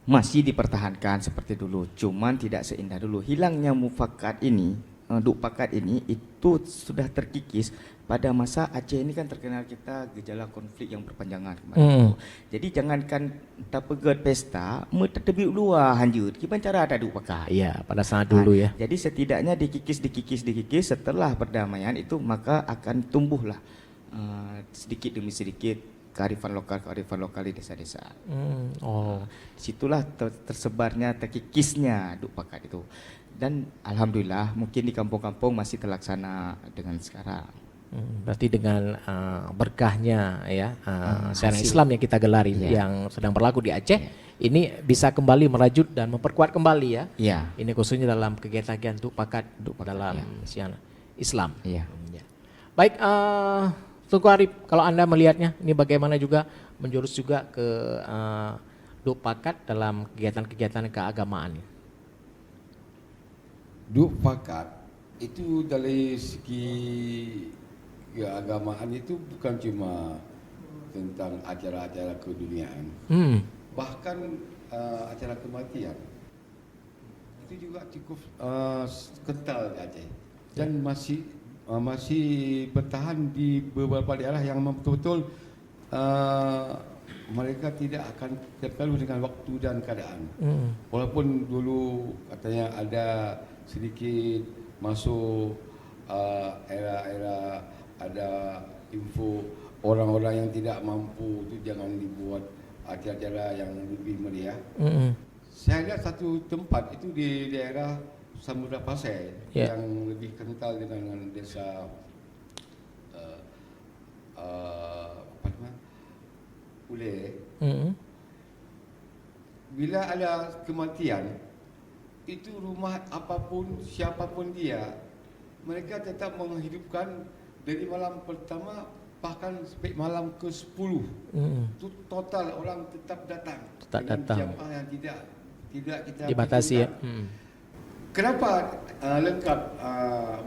Masih dipertahankan seperti dulu, cuman tidak seindah dulu. Hilangnya mufakat ini, Duk Pakat ini itu sudah terkikis pada masa Aceh ini kan terkenal kita gejala konflik yang berpanjangan kemarin itu. Jadi jangankan tapegat pesta, tertebik luar hanjut. Gimana cara ada Duk Pakat? Iya, pada saat dulu ya. Jadi setidaknya dikikis setelah perdamaian itu maka akan tumbuhlah sedikit demi sedikit kearifan lokal di desa-desa. Disitulah tersebarnya, terkikisnya Duk Pakat itu. Dan alhamdulillah mungkin di kampung-kampung masih terlaksana dengan sekarang. Berarti dengan berkahnya ya syariah Islam yang kita gelari yang sedang berlaku di Aceh ini bisa kembali merajut dan memperkuat kembali ya. Iya. Ini khususnya dalam kegiatan Duk Pakat dalam syariah Islam. Iya. Ya. Baik, Tunku Arif, kalau Anda melihatnya ini bagaimana juga menjurus juga ke Duk Pakat dalam kegiatan-kegiatan keagamaan. Duk Pakat itu dari segi keagamaan itu bukan cuma tentang acara-acara keduniaan, bahkan acara kematian itu juga cukup kental di Aceh dan masih bertahan di beberapa daerah yang betul-betul mereka tidak akan terpengaruh dengan waktu dan keadaan. Walaupun dulu katanya ada sedikit masuk era-era ada info orang-orang yang tidak mampu itu jangan dibuat acara-acara yang lebih meriah. Saya lihat satu tempat itu di daerah Samudra Pasai yang lebih kental dengan desa apa namanya Ule. Bila ada kematian, itu rumah apapun siapapun dia, mereka tetap menghidupkan dari malam pertama bahkan sampai malam ke-10. Itu total orang tetap datang. Dengan jamaah yang tidak kita dibatasi ya. Kenapa lengkap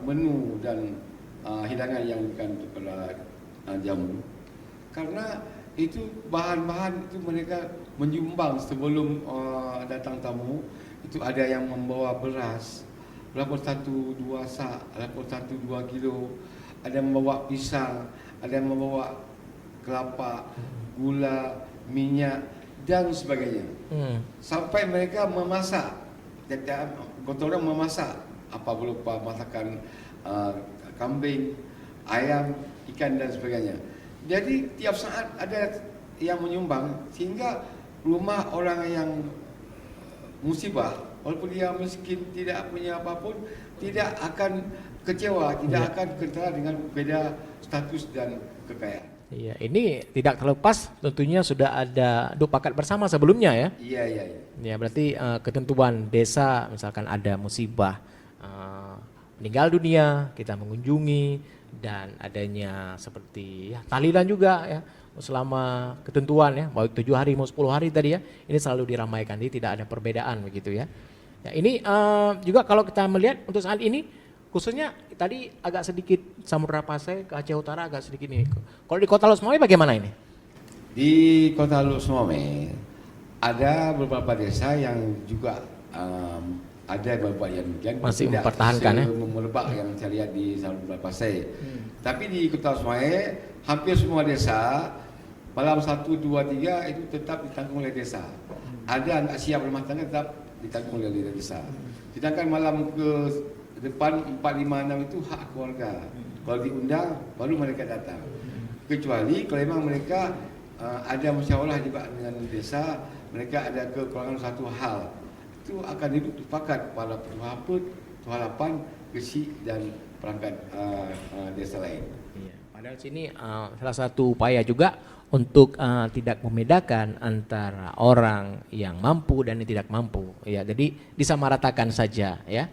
menu dan hidangan yang diberikan kepada jamu? Karena itu bahan-bahan itu mereka menyumbang sebelum datang tamu. Itu ada yang membawa beras, berapa 1-2 sak, berapa 1-2 kilo. Ada yang membawa pisang, ada yang membawa kelapa, gula, minyak dan sebagainya. Sampai mereka memasak, gotong royong memasak apa berupa masakan kambing, ayam, ikan dan sebagainya. Jadi tiap saat ada yang menyumbang sehingga rumah orang yang musibah, walaupun dia miskin, tidak punya apapun, tidak akan kecewa, tidak akan kentara dengan beda status dan kekayaan. Iya, ini tidak terlepas tentunya sudah ada pakat bersama sebelumnya ya. Iya. Ya, berarti ketentuan desa misalkan ada musibah, meninggal dunia, kita mengunjungi dan adanya seperti ya, tahlilan juga ya selama ketentuan ya, baik 7 hari mau 10 hari tadi ya, ini selalu diramaikan, jadi tidak ada perbedaan begitu ya. Ya ini juga kalau kita melihat untuk saat ini khususnya tadi agak sedikit Samudra Pasai ke Aceh Utara agak sedikit ini. Kalau di Kota Losmawe bagaimana ini? Di Kota Losmawe ada beberapa desa yang juga ada beberapa yang masih tidak mempertahankan ya, merebak yang saya lihat di Samudra Pasai. Tapi di Kota Losmawe hampir semua desa malam 1, 2, 3 itu tetap ditanggung oleh desa. Ada anak siap rumah tangga tetap ditanggung oleh desa. Sedangkan malam ke depan 4, 5, 6 itu hak keluarga. Kalau diundang baru mereka datang. Kecuali kalau memang mereka ada musyawarah juga dengan desa, mereka ada kekurangan satu hal, itu akan disepakat para ketua haput, ketua halapan, gesi dan perangkat desa lain. Iya, padahal sini salah satu upaya juga untuk tidak membedakan antara orang yang mampu dan yang tidak mampu. Ya, jadi disamaratakan saja ya.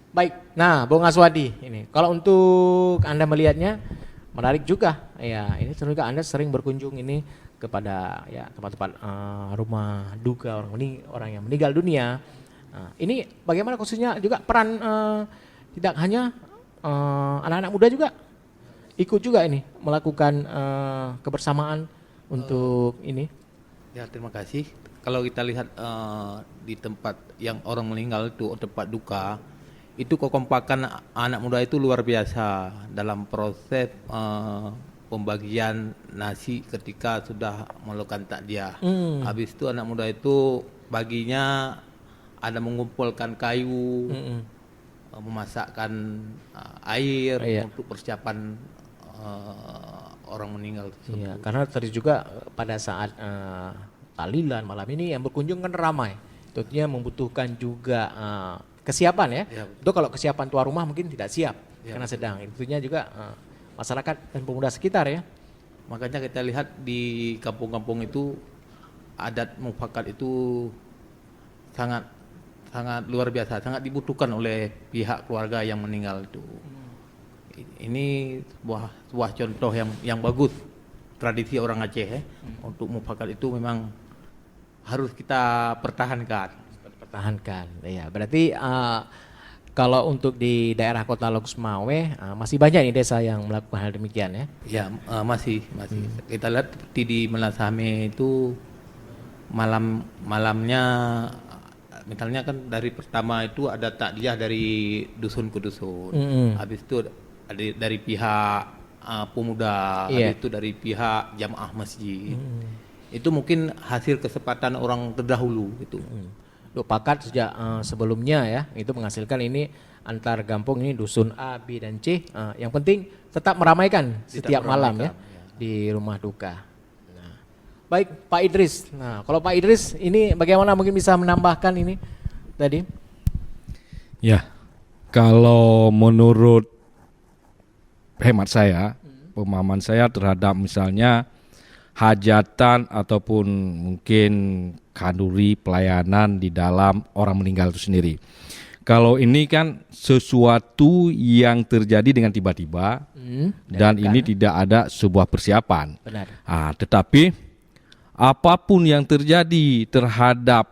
Baik, nah Bung Aswadi ini, kalau untuk Anda melihatnya menarik juga, ya ini juga Anda sering berkunjung ini kepada ya tempat-tempat rumah duka orang yang meninggal dunia. Ini bagaimana khususnya juga peran tidak hanya anak-anak muda juga ikut juga ini melakukan kebersamaan untuk ini. Ya terima kasih. Kalau kita lihat di tempat yang orang meninggal itu tempat duka, itu kekompakan anak muda itu luar biasa dalam proses pembagian nasi ketika sudah melakukan takziah. Habis itu anak muda itu baginya ada mengumpulkan kayu, memasakkan air untuk persiapan orang meninggal tersebut. Iya, karena tadi juga pada saat tahlilan malam ini yang berkunjung kan ramai. Tentunya membutuhkan juga kesiapan ya. Itu kalau kesiapan tuan rumah mungkin tidak siap karena sedang. Tentunya juga masyarakat dan pemuda sekitar ya. Makanya kita lihat di kampung-kampung itu adat mufakat itu sangat luar biasa, sangat dibutuhkan oleh pihak keluarga yang meninggal itu. Ini sebuah contoh yang bagus tradisi orang Aceh ya. Untuk mufakat itu memang harus kita pertahankan. Ya, berarti kalau untuk di daerah Kota Losmawe masih banyak nih desa yang melakukan hal demikian ya. Ya masih. Kita lihat seperti di Melasame itu malamnya misalnya kan dari pertama itu ada takziah dari dusun ke dusun. Habis itu dari pihak pemuda, habis itu dari pihak jamaah masjid. Itu mungkin hasil kesepakatan orang terdahulu itu. Pakat sejak sebelumnya ya, itu menghasilkan ini antar kampung ini dusun A, B dan C. Yang penting tetap meramaikan setiap malam ya di rumah duka. Nah, baik Pak Idris. Nah, kalau Pak Idris ini bagaimana mungkin bisa menambahkan ini tadi? Ya, kalau menurut hemat saya, pemahaman saya terhadap misalnya hajatan ataupun mungkin kanduri pelayanan di dalam orang meninggal itu sendiri. Kalau ini kan sesuatu yang terjadi dengan tiba-tiba dan ini tidak ada sebuah persiapan. Benar. Tetapi apapun yang terjadi terhadap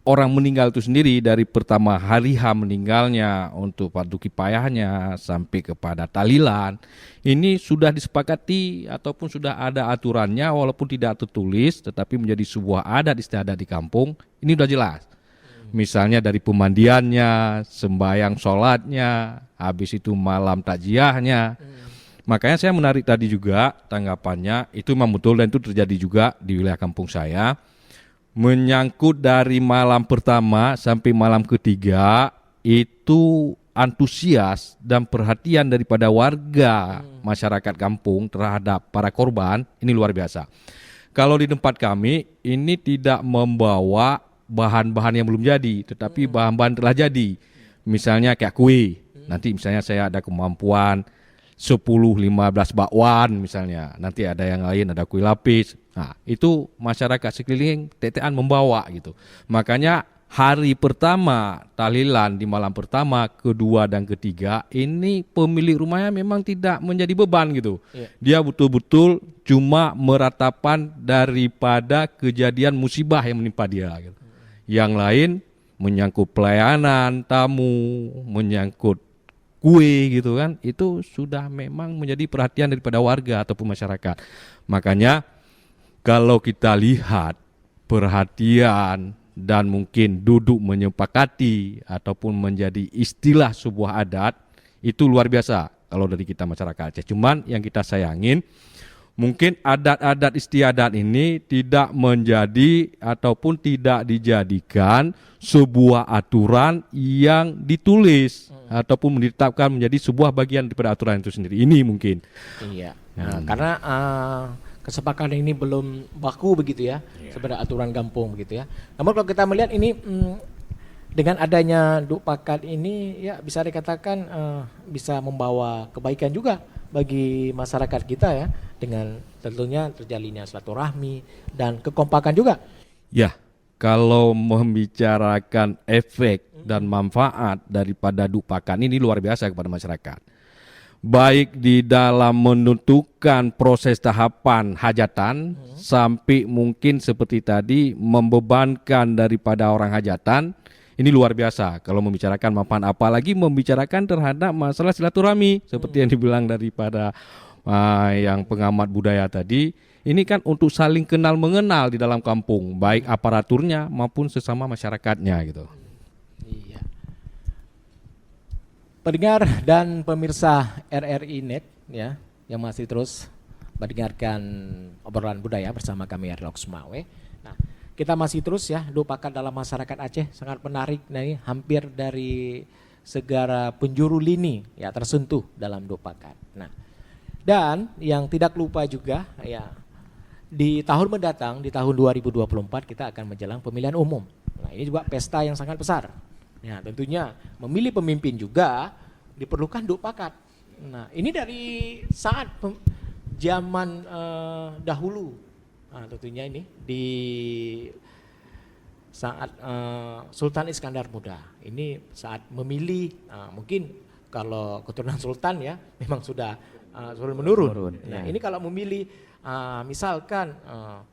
orang meninggal itu sendiri dari pertama hari H meninggalnya untuk fardu kifayahnya sampai kepada tahlilan ini sudah disepakati ataupun sudah ada aturannya walaupun tidak tertulis tetapi menjadi sebuah adat istiadat di kampung ini sudah jelas. Misalnya dari pemandiannya, sembahyang sholatnya, habis itu malam takziahnya. Makanya saya menarik tadi juga tanggapannya itu memang betul dan itu terjadi juga di wilayah kampung saya. Menyangkut dari malam pertama sampai malam ketiga itu antusias dan perhatian daripada warga masyarakat kampung terhadap para korban ini luar biasa. Kalau di tempat kami ini tidak membawa bahan-bahan yang belum jadi tetapi bahan-bahan telah jadi. Misalnya kayak kue. Nanti misalnya saya ada kemampuan 10-15 bakwan misalnya. Nanti ada yang lain ada kue lapis. Nah, itu masyarakat sekeliling tetean membawa gitu. Makanya hari pertama tahlilan di malam pertama, kedua dan ketiga ini pemilik rumahnya memang tidak menjadi beban gitu. Dia betul-betul cuma meratapan daripada kejadian musibah yang menimpa dia gitu. Yang lain menyangkut pelayanan tamu, menyangkut kue gitu kan, itu sudah memang menjadi perhatian daripada warga ataupun masyarakat. Makanya kalau kita lihat perhatian dan mungkin duduk menyepakati ataupun menjadi istilah sebuah adat itu luar biasa kalau dari kita masyarakat Aceh. Cuman yang kita sayangin mungkin adat-adat istiadat ini tidak menjadi ataupun tidak dijadikan sebuah aturan yang ditulis ataupun ditetapkan menjadi sebuah bagian daripada aturan itu sendiri. Ini mungkin. Iya. Nah, karena kesepakatan ini belum baku begitu ya, sebenarnya aturan kampung begitu ya. Namun kalau kita melihat ini dengan adanya Duk Pakat ini ya bisa dikatakan bisa membawa kebaikan juga bagi masyarakat kita ya, dengan tentunya terjalinnya silaturahmi dan kekompakan juga. Ya, kalau membicarakan efek dan manfaat daripada Duk Pakat ini luar biasa kepada masyarakat. Baik di dalam menentukan proses tahapan hajatan sampai mungkin seperti tadi membebankan daripada orang hajatan ini luar biasa kalau membicarakan manfaat, apalagi membicarakan terhadap masalah silaturahmi seperti yang dibilang daripada yang pengamat budaya tadi. Ini kan untuk saling kenal mengenal di dalam kampung, baik aparaturnya maupun sesama masyarakatnya gitu. Iya. Pendengar dan pemirsa RRI Net ya, yang masih terus mendengarkan obrolan budaya bersama kami Erlok Sumawe. Nah, kita masih terus ya, Duk Pakat dalam masyarakat Aceh sangat menarik. Nah, ini hampir dari segala penjuru lini ya tersentuh dalam Duk Pakat. Nah, dan yang tidak lupa juga ya, di tahun mendatang di tahun 2024 kita akan menjelang pemilihan umum. Nah, ini juga pesta yang sangat besar. Ya, tentunya memilih pemimpin juga diperlukan Duk Pakat. Nah, ini dari saat zaman dahulu. Nah, tentunya ini di saat Sultan Iskandar Muda. Ini saat memilih, mungkin kalau keturunan Sultan ya memang sudah turun menurun. Nah, ini kalau memilih misalkan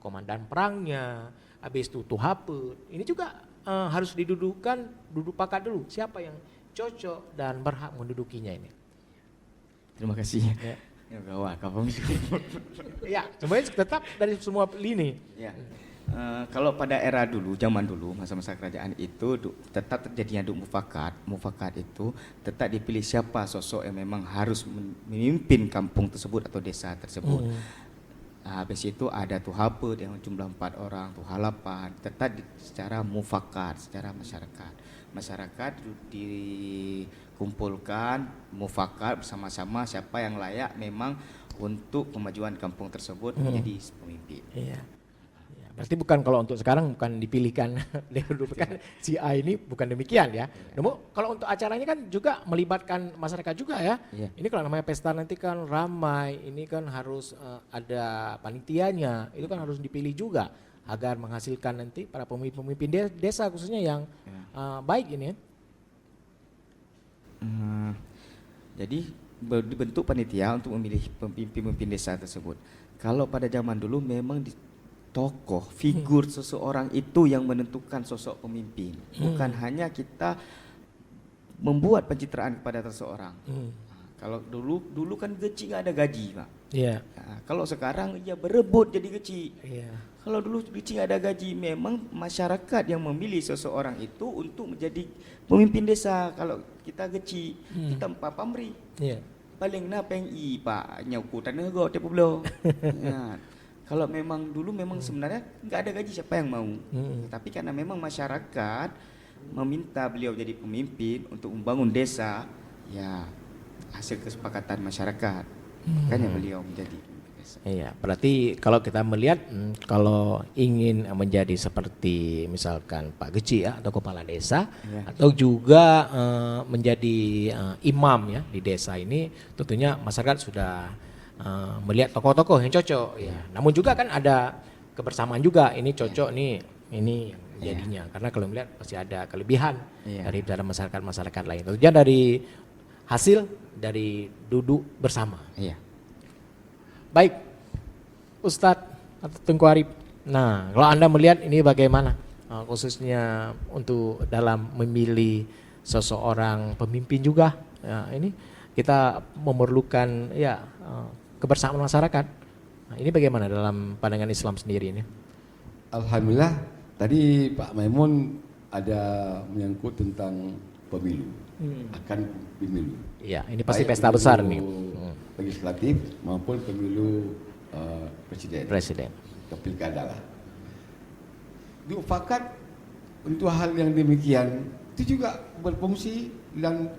komandan perangnya, habis itu Tuhape, ini juga harus didudukan Duk Pakat dulu. Siapa yang cocok dan berhak mendudukinya ini? Terima kasih. Ya. Ya, bawa kampung. Ya, semuanya tetap dari semua lini. Ya. Kalau pada era dulu, zaman dulu, masa-masa kerajaan itu tetap terjadinya Duk Mufakat. Mufakat itu tetap dipilih siapa sosok yang memang harus memimpin kampung tersebut atau desa tersebut. Habis itu ada Tuhape dengan jumlah 4 orang, Tuhalapan, tetap secara mufakat, secara masyarakat. Masyarakat dikumpulkan mufakat bersama-sama siapa yang layak memang untuk kemajuan kampung tersebut menjadi pemimpin. Iya. Ya, berarti bukan kalau untuk sekarang bukan dipilihkan kan si A ini bukan demikian ya. Namun kalau untuk acaranya kan juga melibatkan masyarakat juga ya. Iya. Ini kalau namanya pesta nanti kan ramai, ini kan harus ada panitianya, itu kan harus dipilih juga agar menghasilkan nanti para pemimpin desa khususnya yang baik ini. Jadi dibentuk panitia untuk memilih pemimpin desa tersebut. Kalau pada zaman dulu memang tokoh, figur seseorang itu yang menentukan sosok pemimpin. Bukan hanya kita membuat pencitraan kepada seseorang. Kalau dulu kan geci nggak ada gaji, Pak. Iya. Nah, kalau sekarang ya berebut jadi geci. Iya. Kalau dulu geci nggak ada gaji, memang masyarakat yang memilih seseorang itu untuk menjadi pemimpin desa. Kalau kita geci, kita empat pamri. Iya. Paling na PNI Pak nyauku tanah go tepu belo. Ya. Kalau memang dulu memang sebenarnya nggak ada gaji, siapa yang mau? Tapi karena memang masyarakat meminta beliau jadi pemimpin untuk membangun desa, ya hasil kesepakatan masyarakat. Makanya beliau menjadi pemimpin desa. Iya, berarti kalau kita melihat kalau ingin menjadi seperti misalkan Pak Geci ya, atau kepala desa, atau juga menjadi imam ya di desa ini, tentunya masyarakat sudah melihat tokoh-tokoh yang cocok ya. Namun juga kan ada kebersamaan juga, ini cocok nih, ini jadinya. Karena kalau melihat pasti ada kelebihan daripada masyarakat lain. Tentunya dari hasil dari duduk bersama. Iya. Baik, Ustadz atau Tengku Arif. Nah, kalau Anda melihat ini bagaimana, khususnya untuk dalam memilih seseorang pemimpin juga, ya, ini kita memerlukan ya kebersamaan masyarakat. Nah, ini bagaimana dalam pandangan Islam sendiri ini? Alhamdulillah, tadi Pak Maimun ada menyangkut tentang pemilu, akan pemilu. Iya, ini pasti Baik pesta besar nih. Legislatif maupun pemilu presiden. Ke pilkada lah. Diupakat untuk hal yang demikian itu juga berfungsi dan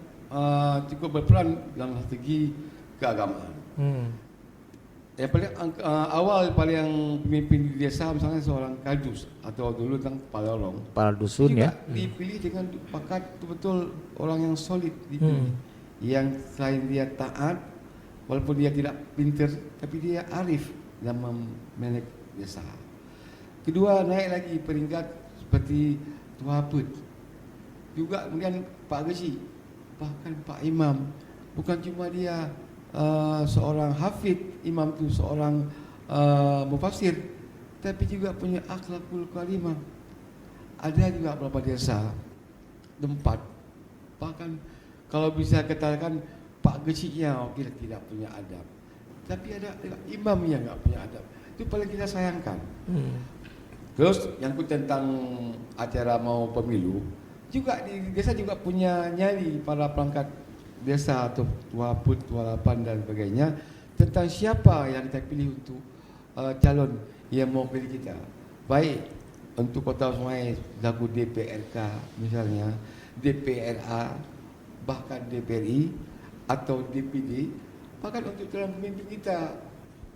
cukup berperan dalam segi keagamaan. Yang paling awal paling pemimpin di desa misalnya seorang kardus atau dulu tentang palolong. Kepala dusun juga ya. dipilih dengan pakat betul-betul orang yang solid dipilih. Yang selain dia taat, walaupun dia tidak pintar, tapi dia arif dalam memanage desa. Kedua, naik lagi peringkat seperti Tua Put. Juga kemudian Pak Geci, bahkan Pak Imam. Bukan cuma dia seorang hafid, imam itu seorang mufasir, tapi juga punya akhlakul karimah. Ada juga beberapa desa tempat, bahkan kalau bisa katakan Pak Geci-nya tidak punya adab, tapi ada imam yang nggak punya adab. Itu paling kita sayangkan. Terus yang tentang acara mau pemilu, juga di desa juga punya nyali para perangkat desa atau Tua Put, Tua Lapan dan sebagainya, tentang siapa yang kita pilih untuk calon yang mau pilih kita. Baik untuk Kota Sungai lagu DPRK misalnya, DPRA, bahkan DPRI atau DPD, bahkan untuk calon pemimpin kita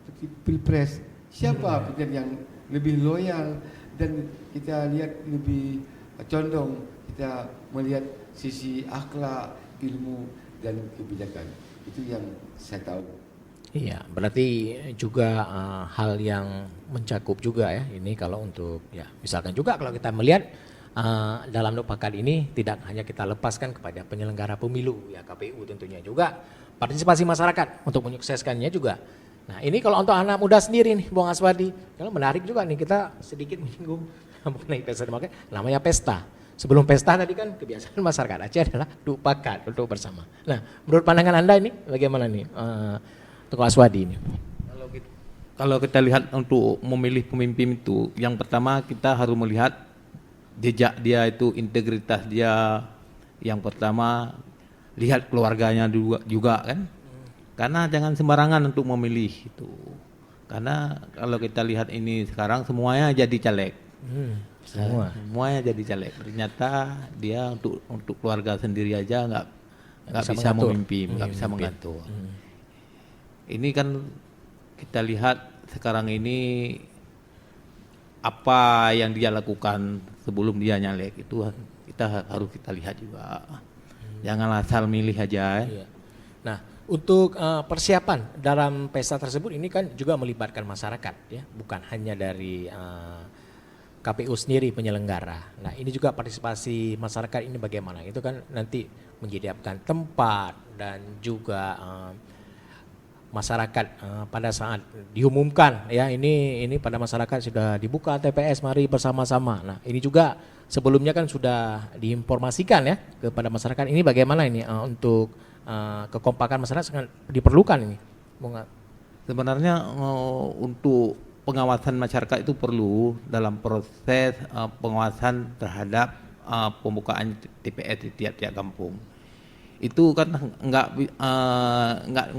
seperti Pilpres, siapa pilihan yang lebih loyal dan kita lihat lebih condong, kita melihat sisi akhlak, ilmu dan kebijakan. Itu yang saya tahu. Iya, berarti juga hal yang mencakup juga ya ini kalau untuk ya misalkan juga kalau kita melihat dalam Nupakat ini tidak hanya kita lepaskan kepada penyelenggara pemilu ya KPU, tentunya juga partisipasi masyarakat untuk menyukseskannya juga. Nah ini kalau untuk anak muda sendiri nih Bung Aswadi, kalau menarik juga nih kita sedikit menyinggung mengenai pesta demokrasi, namanya pesta. Sebelum pesta tadi kan kebiasaan masyarakat Aceh adalah Nupakat untuk bersama. Nah menurut pandangan Anda ini bagaimana nih Tengku Aswadi ini? Kalau kita lihat untuk memilih pemimpin itu, yang pertama kita harus melihat jejak dia itu, integritas dia. Yang pertama lihat keluarganya juga kan. Karena jangan sembarangan untuk memilih itu. Karena kalau kita lihat ini sekarang semuanya jadi caleg. Semuanya jadi caleg. Ternyata dia untuk keluarga sendiri aja nggak bisa memimpin, nggak bisa mengatur. Ini kan kita lihat sekarang ini apa yang dia lakukan sebelum dia nyalek itu harus kita lihat juga. Jangan asal milih aja. Iya. Nah, untuk persiapan dalam pesta tersebut ini kan juga melibatkan masyarakat ya, bukan hanya dari KPU sendiri penyelenggara. Nah, ini juga partisipasi masyarakat ini bagaimana? Itu kan nanti menyediakan tempat dan juga masyarakat pada saat diumumkan ya ini pada masyarakat sudah dibuka TPS, mari bersama-sama. Nah ini juga sebelumnya kan sudah diinformasikan ya kepada masyarakat. Ini bagaimana ini untuk kekompakan masyarakat sangat diperlukan ini, Bung. Sebenarnya untuk pengawasan masyarakat itu perlu dalam proses pengawasan terhadap pembukaan TPS di tiap-tiap kampung. Itu kan nggak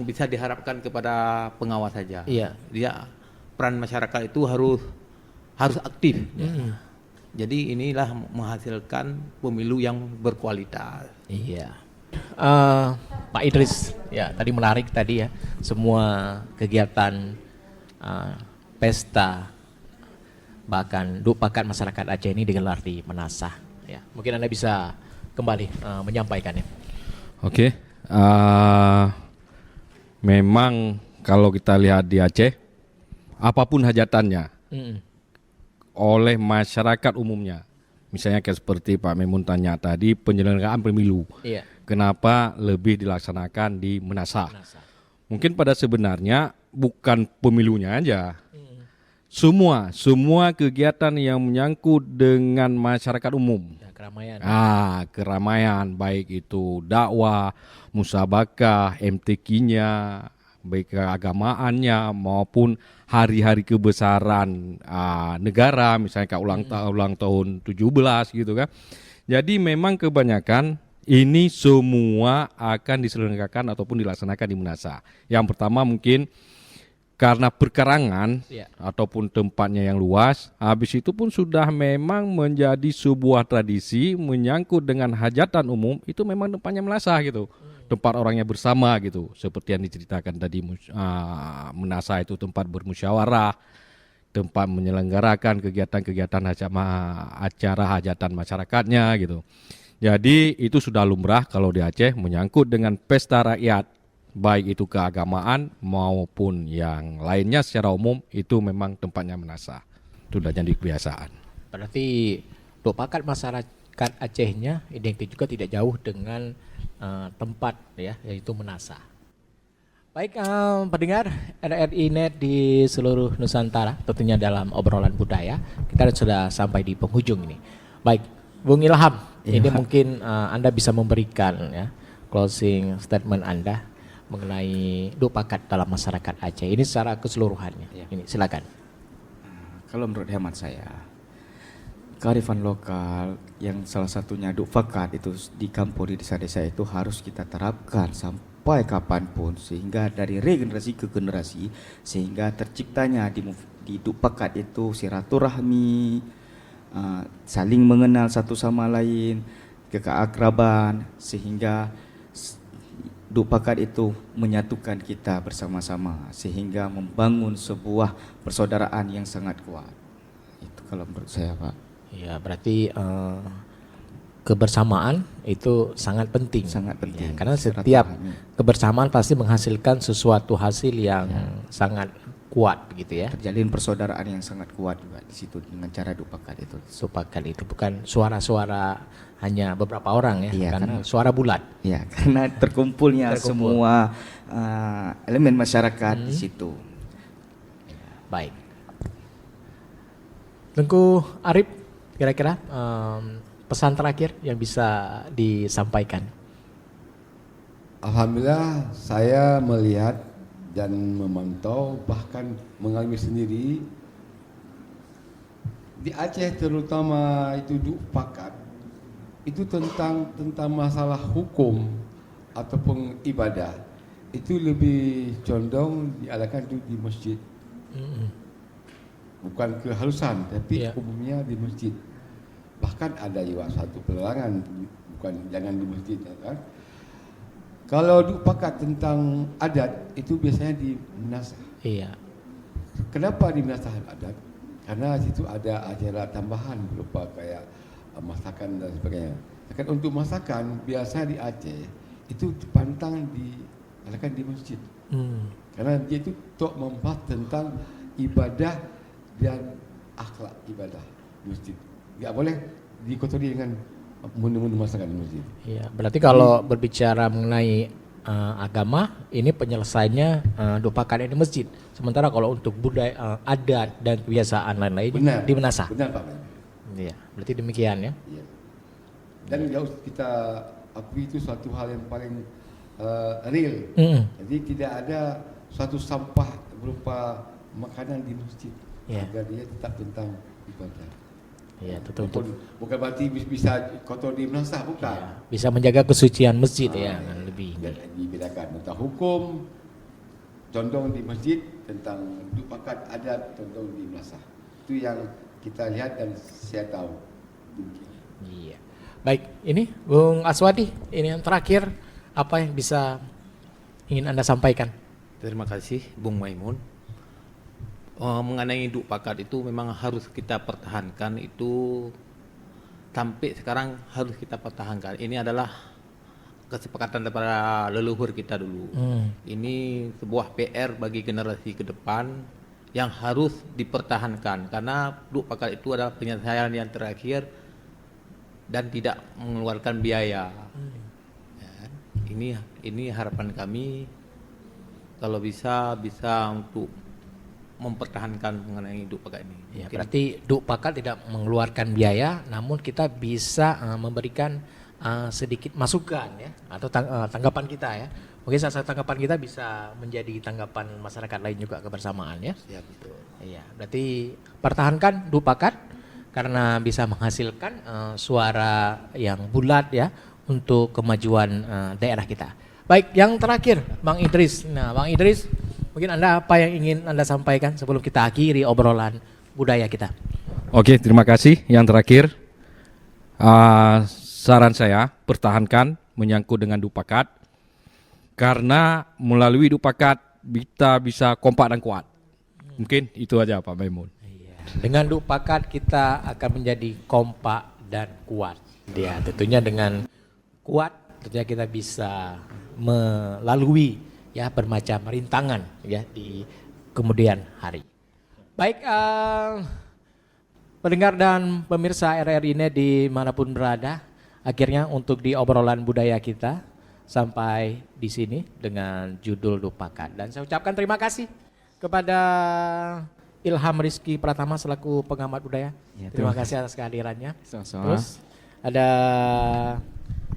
bisa diharapkan kepada pengawas saja. Iya. Dia peran masyarakat itu harus aktif. Ya. Jadi inilah menghasilkan pemilu yang berkualitas. Iya. Pak Idris, ya tadi menarik tadi ya semua kegiatan pesta bahkan dupakat masyarakat Aceh ini digelar di Menasah. Ya, mungkin Anda bisa kembali menyampaikannya. Oke, memang kalau kita lihat di Aceh, apapun hajatannya oleh masyarakat umumnya, misalnya kayak seperti Pak Memun tanya tadi, penyelenggaraan pemilu, kenapa lebih dilaksanakan di Menasah? Mungkin pada sebenarnya bukan pemilunya aja, semua kegiatan yang menyangkut dengan masyarakat umum. Keramaian. Keramaian baik itu dakwah, musabakah, MTQ-nya, baik keagamaannya maupun hari-hari kebesaran negara, misalnya kayak ulang tahun 17 gitu kan. Jadi memang kebanyakan ini semua akan diselenggarakan ataupun dilaksanakan di Menasah. Yang pertama mungkin karena perkarangan ataupun tempatnya yang luas, habis itu pun sudah memang menjadi sebuah tradisi menyangkut dengan hajatan umum, itu memang tempatnya Menasah gitu, tempat orangnya bersama gitu, seperti yang diceritakan tadi. Menasah itu tempat bermusyawarah, tempat menyelenggarakan kegiatan-kegiatan acara hajatan masyarakatnya gitu. Jadi itu sudah lumrah kalau di Aceh menyangkut dengan pesta rakyat, baik itu keagamaan maupun yang lainnya secara umum, itu memang tempatnya Menasah. Itu sudah jadi kebiasaan. Berarti dupakat masyarakat Acehnya identik juga tidak jauh dengan tempat ya, yaitu Menasah. Baik pendengar RRI Net di seluruh Nusantara, tentunya dalam obrolan budaya, kita sudah sampai di penghujung ini. Baik, Bung Ilham, ini mungkin Anda bisa memberikan ya closing statement Anda mengenai dupakat dalam masyarakat Aceh ini secara keseluruhannya. Ini silakan. Kalau menurut hemat saya, kearifan lokal yang salah satunya dupakat itu di kampung, di desa-desa itu harus kita terapkan sampai kapanpun, sehingga dari regenerasi ke generasi, sehingga terciptanya di dupakat itu silaturahmi, saling mengenal satu sama lain, keakraban, sehingga dupakat itu menyatukan kita bersama-sama sehingga membangun sebuah persaudaraan yang sangat kuat. Itu kalau menurut saya, Pak. Ya, berarti kebersamaan itu sangat penting. Sangat penting. Ya, karena setiap kebersamaan pasti menghasilkan sesuatu hasil yang sangat kuat begitu ya. Terjalin persaudaraan yang sangat kuat juga di situ dengan cara dupakat itu. Dupakat itu bukan suara-suara hanya beberapa orang ya, karena suara bulat. Ya, karena terkumpul semua elemen masyarakat di situ. Baik. Tengku Arif, kira-kira pesan terakhir yang bisa disampaikan. Alhamdulillah saya melihat dan memantau, bahkan mengalami sendiri di Aceh terutama itu dupakat itu tentang masalah hukum ataupun ibadah itu lebih condong diadakan di masjid. Bukan kehalusan, tapi umumnya di masjid. Bahkan ada juga satu pelarangan, bukan jangan di masjid kan. Kalau dupakat tentang adat itu biasanya di Menasah. Iya. Kenapa di Menasah adat? Karena situ ada acara tambahan berupa kayak masakan dan sebagainya. Untuk masakan biasa di Aceh itu pantang diadakan di masjid. Karena dia itu untuk membahas tentang ibadah dan akhlak ibadah di masjid. Tidak boleh dikotori dengan menu-menu masakan di masjid. Iya, berarti kalau berbicara mengenai agama, ini penyelesaiannya dupakan ini masjid. Sementara kalau untuk budaya, adat dan kebiasaan lain-lain Benar. di Menasah. Benar Pak. Iya, berarti demikian ya. Ya. Dan harus kita akui itu suatu hal yang paling real. Jadi tidak ada suatu sampah berupa makanan di masjid. Ya. Agar dia tetap tentang ibadah. Iya, betul. Bukan berarti bisa kotor di Menasah, bukan. Ya, bisa menjaga kesucian masjid ya, lebih. Dan dibedakan tentang hukum, condong di masjid, tentang dupakat adat, condong di Menasah. Itu yang kita lihat dan saya tahu. Iya. Baik, ini Bung Aswadi, ini yang terakhir, apa yang bisa ingin Anda sampaikan? Terima kasih Bung Maimun. Mengenai dupakat itu memang harus kita pertahankan, itu sampai sekarang harus kita pertahankan. Ini adalah kesepakatan daripada leluhur kita dulu. Ini sebuah PR bagi generasi ke depan yang harus dipertahankan, karena dupakat itu adalah penyelesaian yang terakhir dan tidak mengeluarkan biaya. Ya, ini harapan kami, kalau bisa untuk mempertahankan mengenai dupakat ini. Ya, berarti dupakat tidak mengeluarkan biaya, namun kita bisa memberikan sedikit masukan ya, atau tanggapan kita ya. Mungkin salah satu tanggapan kita bisa menjadi tanggapan masyarakat lain juga kebersamaan ya. Ya, betul. Iya, berarti pertahankan dupakat karena bisa menghasilkan suara yang bulat ya untuk kemajuan daerah kita. Baik, yang terakhir Bang Idris. Nah, Bang Idris, mungkin Anda apa yang ingin Anda sampaikan sebelum kita akhiri obrolan budaya kita? Oke, terima kasih. Yang terakhir, saran saya pertahankan menyangkut dengan dupakat, karena melalui dupakat kita bisa kompak dan kuat. Mungkin itu aja Pak Maimun. Dengan dupakat kita akan menjadi kompak dan kuat. Ya, tentunya dengan kuat tentunya kita bisa melalui ya bermacam rintangan ya di kemudian hari. Baik, pendengar dan pemirsa RRI Net dimanapun berada, akhirnya untuk di obrolan budaya kita sampai di sini dengan judul dupakat. Dan saya ucapkan terima kasih kepada Ilham Rizky Pratama selaku pengamat budaya. Ya, terima kasih atas kehadirannya. Sama-sama. Terus ada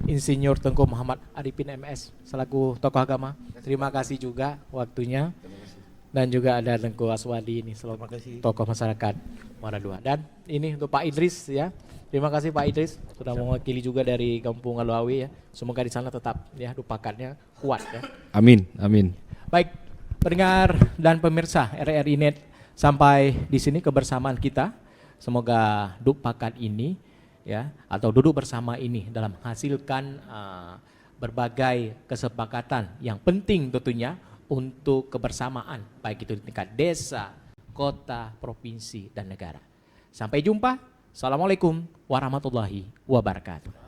Insinyur Tengku Muhammad Arifin MS selaku tokoh agama. Terima kasih juga waktunya. Dan juga ada Tengku Aswadi ini selaku tokoh masyarakat Muara II. Dan ini untuk Pak Idris ya. Terima kasih Pak Idris sudah mewakili juga dari Kampung Aluawi ya. Semoga di sana tetap ya dupakatnya kuat ya. Amin, amin. Baik, pendengar dan pemirsa RRI Net, sampai di sini kebersamaan kita. Semoga dupakat ini ya atau duduk bersama ini dalam menghasilkan berbagai kesepakatan yang penting tentunya untuk kebersamaan baik itu di tingkat desa, kota, provinsi dan negara. Sampai jumpa. Assalamualaikum warahmatullahi wabarakatuh.